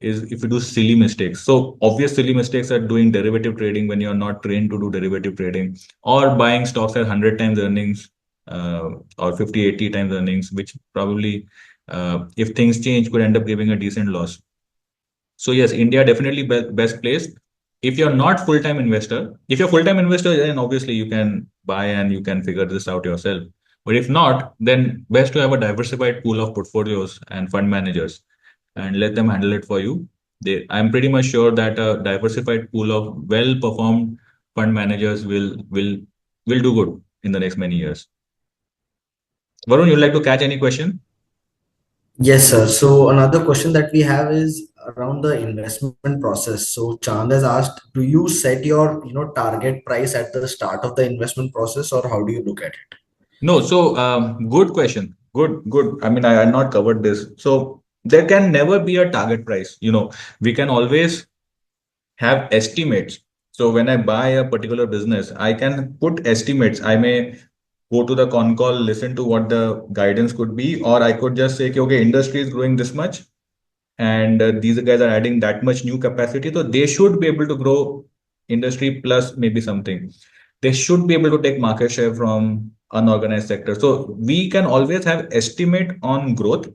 is if you do silly mistakes. So obvious silly mistakes are doing derivative trading when you're not trained to do derivative trading, or buying stocks at 100 times earnings, or 50, 80 times earnings, which probably, if things change, could end up giving a decent loss. So yes, India definitely best placed. If you're not full-time investor, if you're full-time investor, then obviously you can buy and you can figure this out yourself. But if not, then best to have a diversified pool of portfolios and fund managers and let them handle it for you. I'm pretty much sure that a diversified pool of well-performed fund managers will do good in the next many years. Varun, you'd like to catch any question? Yes, sir. So another question that we have is around the investment process. So Chand has asked, do you set your target price at the start of the investment process, or how do you look at it? No, so good question. Good. I mean, I had not covered this. So there can never be a target price. We can always have estimates. So when I buy a particular business, I can put estimates. I may go to the con call, listen to what the guidance could be, or I could just say, okay, industry is growing this much, and these guys are adding that much new capacity, so they should be able to grow industry plus maybe something. They should be able to take market share from unorganized sector. So we can always have estimate on growth,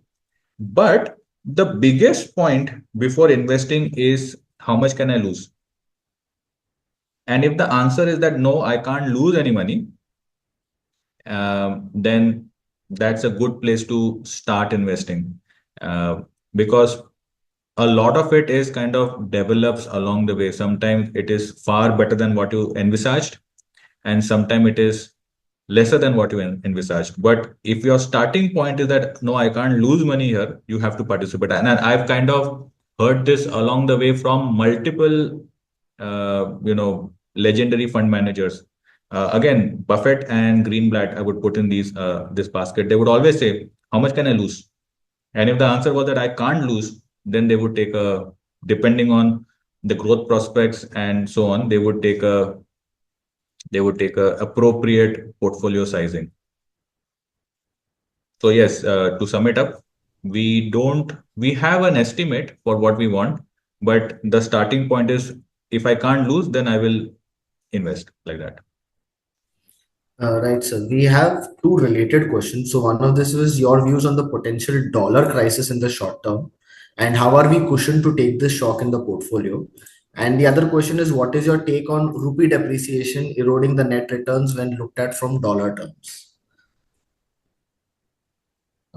but the biggest point before investing is how much can I lose. And if the answer is that no, I can't lose any money, then that's a good place to start investing, uh, because a lot of it is kind of develops along the way. Sometimes it is far better than what you envisaged, and sometimes it is lesser than what you envisaged. But if your starting point is that no, I can't lose money here, you have to participate. And I've kind of heard this along the way from multiple, legendary fund managers. Again, Buffett and Greenblatt, I would put in this basket. They would always say, "How much can I lose?" And if the answer was that I can't lose, then they would take depending on the growth prospects and so on, they would take a appropriate portfolio sizing. So yes, to sum it up, we have an estimate for what we want, but the starting point is if I can't lose, then I will invest like that. Right, sir. We have two related questions. So one of this is your views on the potential dollar crisis in the short term, and how are we cushioned to take this shock in the portfolio? And the other question is, what is your take on rupee depreciation eroding the net returns when looked at from dollar terms?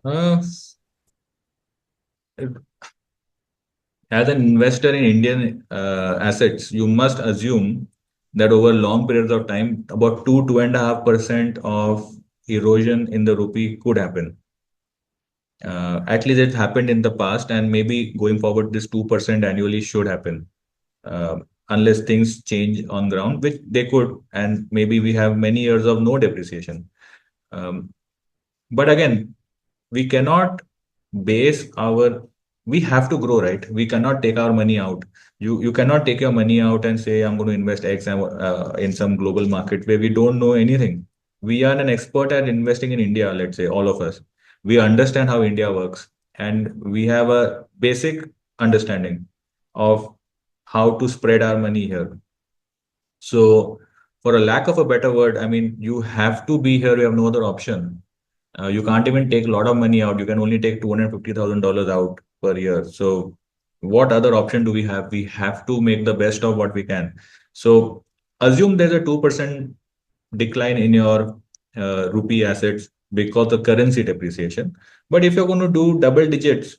Uh, as an investor in Indian assets, you must assume that over long periods of time, about 2.5% of erosion in the rupee could happen. At least it happened in the past, and maybe going forward, this 2% annually should happen. Uh, unless things change on ground, which they could, and maybe we have many years of no depreciation. Um, but again, we cannot base our we have to grow, right? We cannot take our money out. You cannot take your money out and say I'm going to invest X in some global market where we don't know anything. We are an expert at investing in India, let's say, all of us. We understand how India works, and we have a basic understanding of how to spread our money here. So for a lack of a better word, I mean, you have to be here. You have no other option. You can't even take a lot of money out. You can only take $250,000 out per year. So, what other option do we have? We have to make the best of what we can. So, assume there's a 2% decline in your rupee assets because of currency depreciation. But if you're going to do double digits,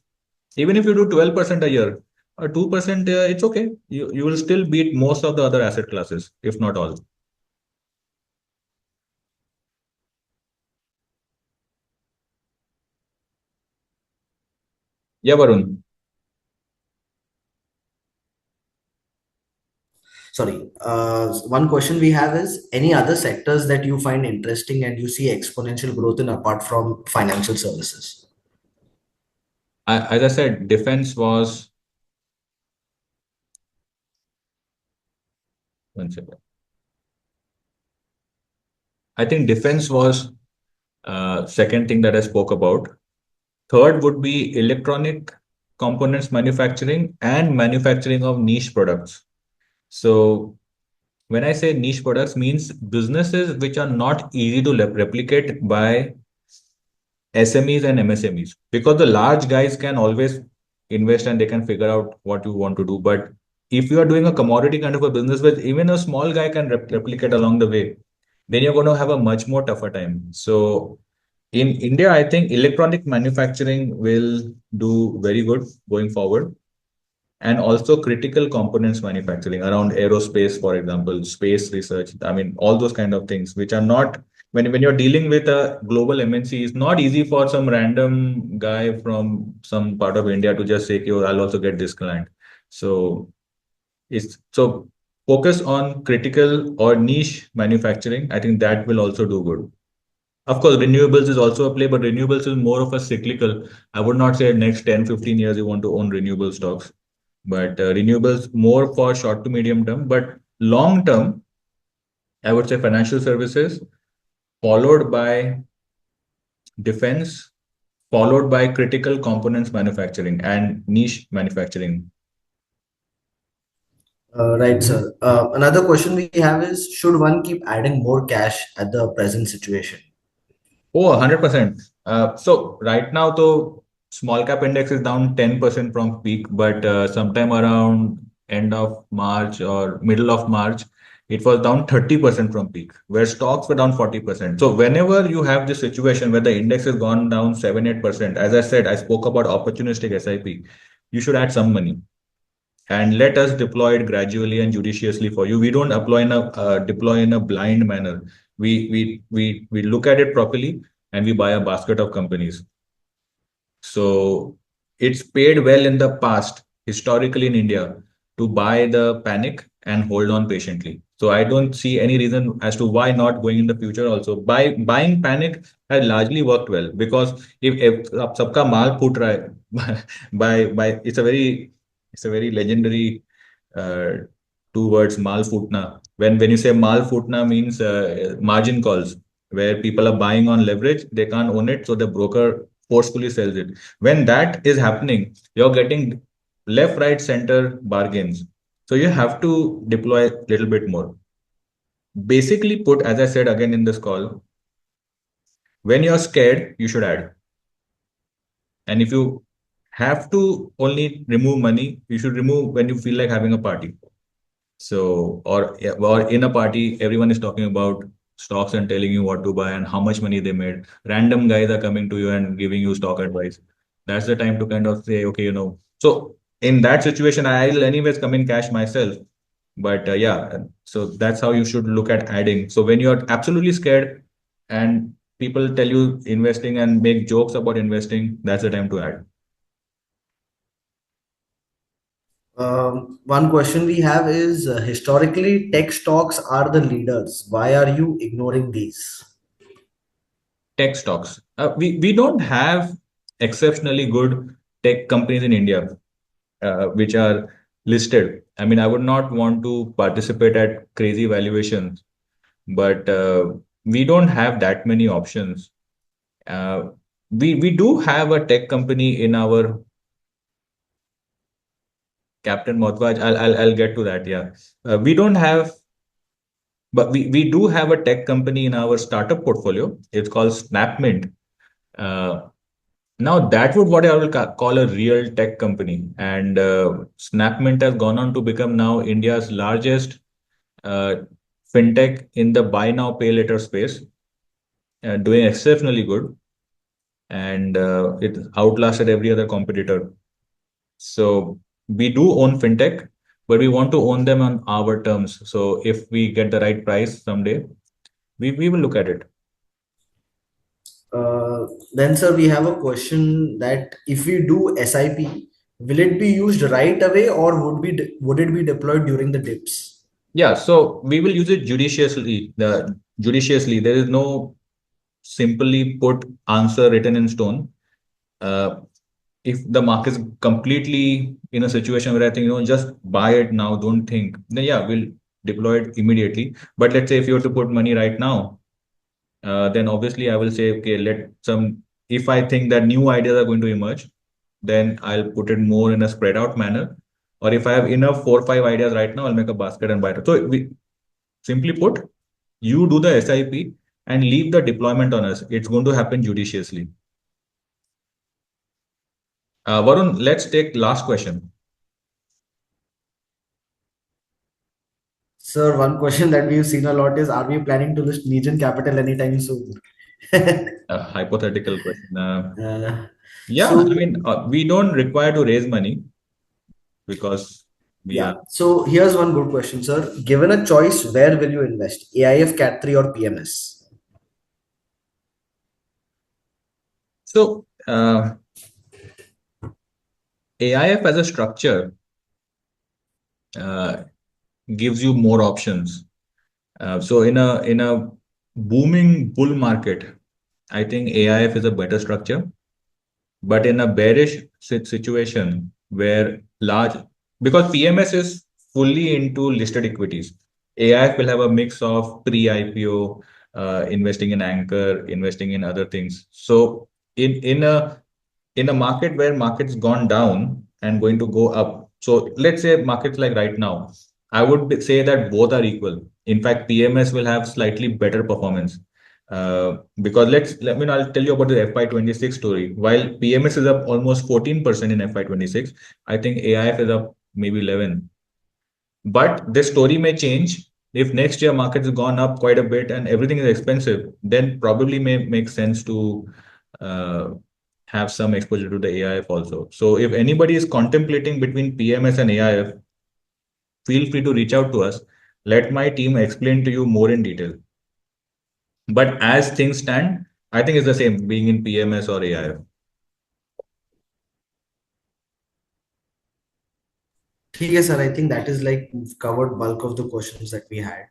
even if you do 12% a year, 2%, it's okay. You will still beat most of the other asset classes, if not all. Yeah, Varun. Sorry. One question we have is any other sectors that you find interesting and you see exponential growth in apart from financial services? As I said, defense was one second. I think defense was second thing that I spoke about. Third would be electronic components manufacturing and manufacturing of niche products. So when I say niche products, means businesses which are not easy to replicate by SMEs and MSMEs, because the large guys can always invest and they can figure out what you want to do. But if you are doing a commodity kind of a business which even a small guy can replicate along the way, then you're going to have a much more tougher time. So in India, I think electronic manufacturing will do very good going forward, and also critical components manufacturing around aerospace, for example, space research. I mean, all those kind of things which are not when you're dealing with a global MNC, it's not easy for some random guy from some part of India to just say, "Oh, I'll also get this client." So it's so focus on critical or niche manufacturing. I think that will also do good. Of course, renewables is also a play, but renewables is more of a cyclical. I would not say next 10, 15 years you want to own renewable stocks, but renewables more for short to medium term. But long term, I would say financial services, followed by defense, followed by critical components manufacturing and niche manufacturing. Right, sir. Another question we have is should one keep adding more cash at the present situation? Oh, 100%. So right now, though, small cap index is down 10% from peak, but sometime around end of March or middle of March, it was down 30% from peak, where stocks were down 40%. So whenever you have this situation where the index has gone down 7, 8%, as I said, I spoke about opportunistic SIP, you should add some money and let us deploy it gradually and judiciously for you. We don't deploy in a blind manner. We look at it properly and we buy a basket of companies. So it's paid well in the past, historically in India, to buy the panic and hold on patiently. So I don't see any reason as to why not going in the future also. Buying panic has largely worked well, because if सबका माल फूट रहा है by it's a very legendary uh, two words, mal futna. When you say mal futna means margin calls, where people are buying on leverage, they can't own it, so the broker forcefully sells it. When that is happening, you're getting left, right, center bargains. So you have to deploy a little bit more. Basically put, as I said again in this call, when you're scared, you should add. And if you have to only remove money, you should remove when you feel like having a party. So, or in a party, everyone is talking about stocks and telling you what to buy and how much money they made. Random guys are coming to you and giving you stock advice. That's the time to kind of say, okay, So in that situation, I'll anyways come in cash myself. But yeah, so that's how you should look at adding. So when you're absolutely scared and people tell you investing and make jokes about investing, that's the time to add. One question we have is historically, tech stocks are the leaders. Why are you ignoring these? Tech stocks. We don't have exceptionally good tech companies in India, which are listed. I mean, I would not want to participate at crazy valuations, but we don't have that many options. Uh, we do have a tech company in our Captain Mothwaj. I'll get to that. Yeah, we don't have, but we do have a tech company in our startup portfolio. It's called Snapmint. Uh, Now that would what I will call a real tech company, and Snapmint has gone on to become now India's largest uh, fintech in the buy now pay later space, doing exceptionally good, and it outlasted every other competitor. So we do own fintech, but we want to own them on our terms. So if we get the right price someday, we will look at it. Then, sir, we have a question that if we do SIP, will it be used right away or would it be deployed during the dips? Yeah, so we will use it judiciously. Judiciously, there is no simply put answer written in stone. Uh, if the market is completely in a situation where I think, just buy it now, don't think, then yeah, we'll deploy it immediately. But let's say if you have to put money right now, then obviously I will say, okay, if I think that new ideas are going to emerge, then I'll put it more in a spread out manner. Or if I have enough 4 or 5 ideas right now, I'll make a basket and buy it. So simply put, you do the SIP and leave the deployment on us. It's going to happen judiciously. Varun, let's take last question. Sir, one question that we've seen a lot is, are we planning to list Nugent Capital anytime soon? A hypothetical question. Uh, Yeah, I so mean, we don't require to raise money because we are. yeah, so here's one good question, sir. Given a choice, where will you invest? AIF, Cat3 or PMS? So, AIF as a structure uh, gives you more options. So in a booming bull market, I think AIF is a better structure. But in a bearish situation where large, because PMS is fully into listed equities, AIF will have a mix of pre-IPO, investing in anchor, investing in other things. So in a market where market's gone down and going to go up. So let's say markets like right now, I would say that both are equal. In fact, PMS will have slightly better performance. Because I'll tell you about the FY26 story. While PMS is up almost 14% in FY26, I think AIF is up maybe 11. But this story may change. If next year markets have gone up quite a bit and everything is expensive, then probably may make sense to uh, have some exposure to the AIF also. So if anybody is contemplating between PMS and AIF, feel free to reach out to us. Let my team explain to you more in detail. But as things stand, I think it's the same being in PMS or AIF. ठीक है, sir. I think that is like we've covered bulk of the questions that we had.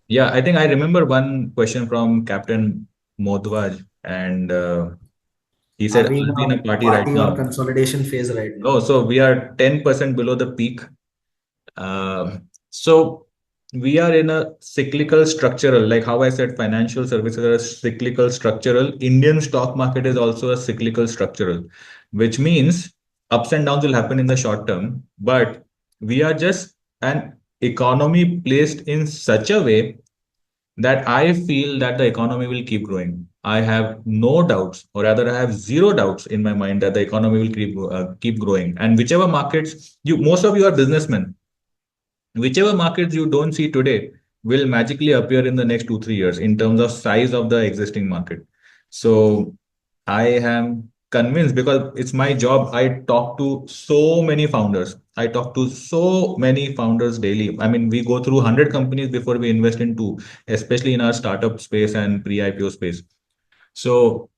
Yeah, I think I remember one question from Captain Modhwaj, and he Are said, we in "Are we in a a party right party or now?" consolidation phase right now? Oh, so we are 10% below the peak. So we are in a cyclical structural, like how I said, financial services are a cyclical structural. Indian stock market is also a cyclical structural, which means ups and downs will happen in the short term, but we are just an economy placed in such a way that I feel that the economy will keep growing. I have no doubts, or rather, I have zero doubts in my mind that the economy will keep growing. And whichever markets most of you are businessmen, whichever markets you don't see today will magically appear in the next 2 3 years in terms of size of the existing market. So I am convinced because it's my job. I talk to so many founders. I talk to so many founders daily. I mean, we go through 100 companies before we invest in two, especially in our startup space and pre-IPO space. So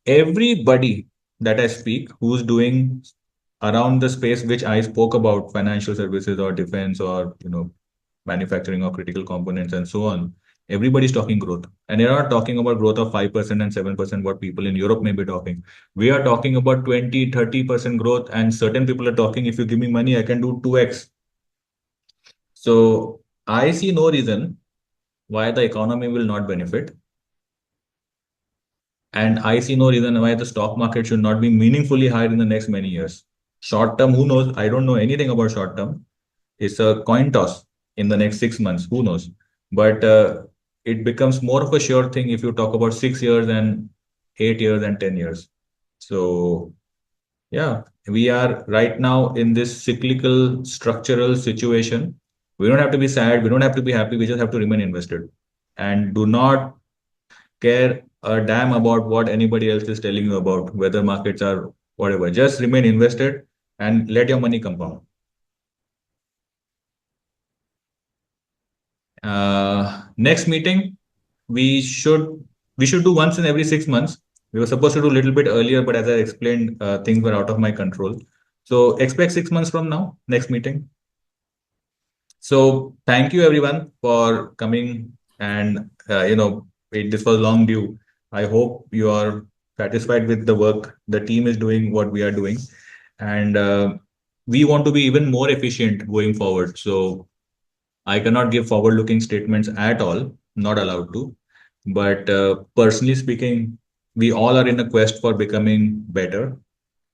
everybody that I speak who's doing around the space which I spoke about, financial services or defense or manufacturing or critical components and so on, everybody's talking growth. And they're not talking about growth of 5% and 7%, what people in Europe may be talking. We are talking about 20, 30% growth, and certain people are talking, if you give me money, I can do 2x. So I see no reason why the economy will not benefit. And I see no reason why the stock market should not be meaningfully higher in the next many years. Short term, who knows? I don't know anything about short term. It's a coin toss in the next 6 months. Who knows? But it becomes more of a sure thing if you talk about 6 years and 8 years and 10 years. So, yeah, we are right now in this cyclical structural situation. We don't have to be sad. We don't have to be happy. We just have to remain invested and do not care a damn about what anybody else is telling you about whether markets are whatever. Just remain invested and let your money compound. Next meeting we should we should do once in every 6 months. We were supposed to do a little bit earlier, but as I explained, things were out of my control. So expect 6 months from now, next meeting. So thank you everyone for coming, and this was long due. I hope you are satisfied with the work the team is doing, what we are doing, and we want to be even more efficient going forward. So I cannot give forward-looking statements at all, not allowed to. But personally speaking, we all are in a quest for becoming better,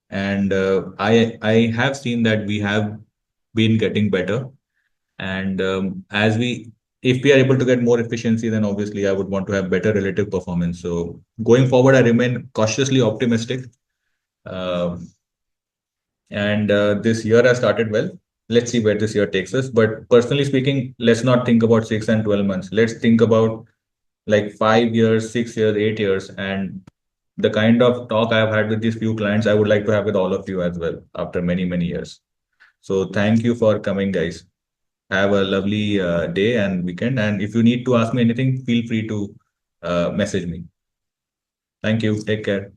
and I have seen that we have been getting better. And if we are able to get more efficiency, then obviously I would want to have better relative performance. So going forward, I remain cautiously optimistic. Um and this year has started well. Let's see where this year takes us. But personally speaking, let's not think about 6 and 12 months. Let's think about like 5 years, 6 years, 8 years. And the kind of talk I've had with these few clients, I would like to have with all of you as well after many, many years. So thank you for coming, guys. Have a lovely day and weekend. And if you need to ask me anything, feel free to message me. Thank you. Take care.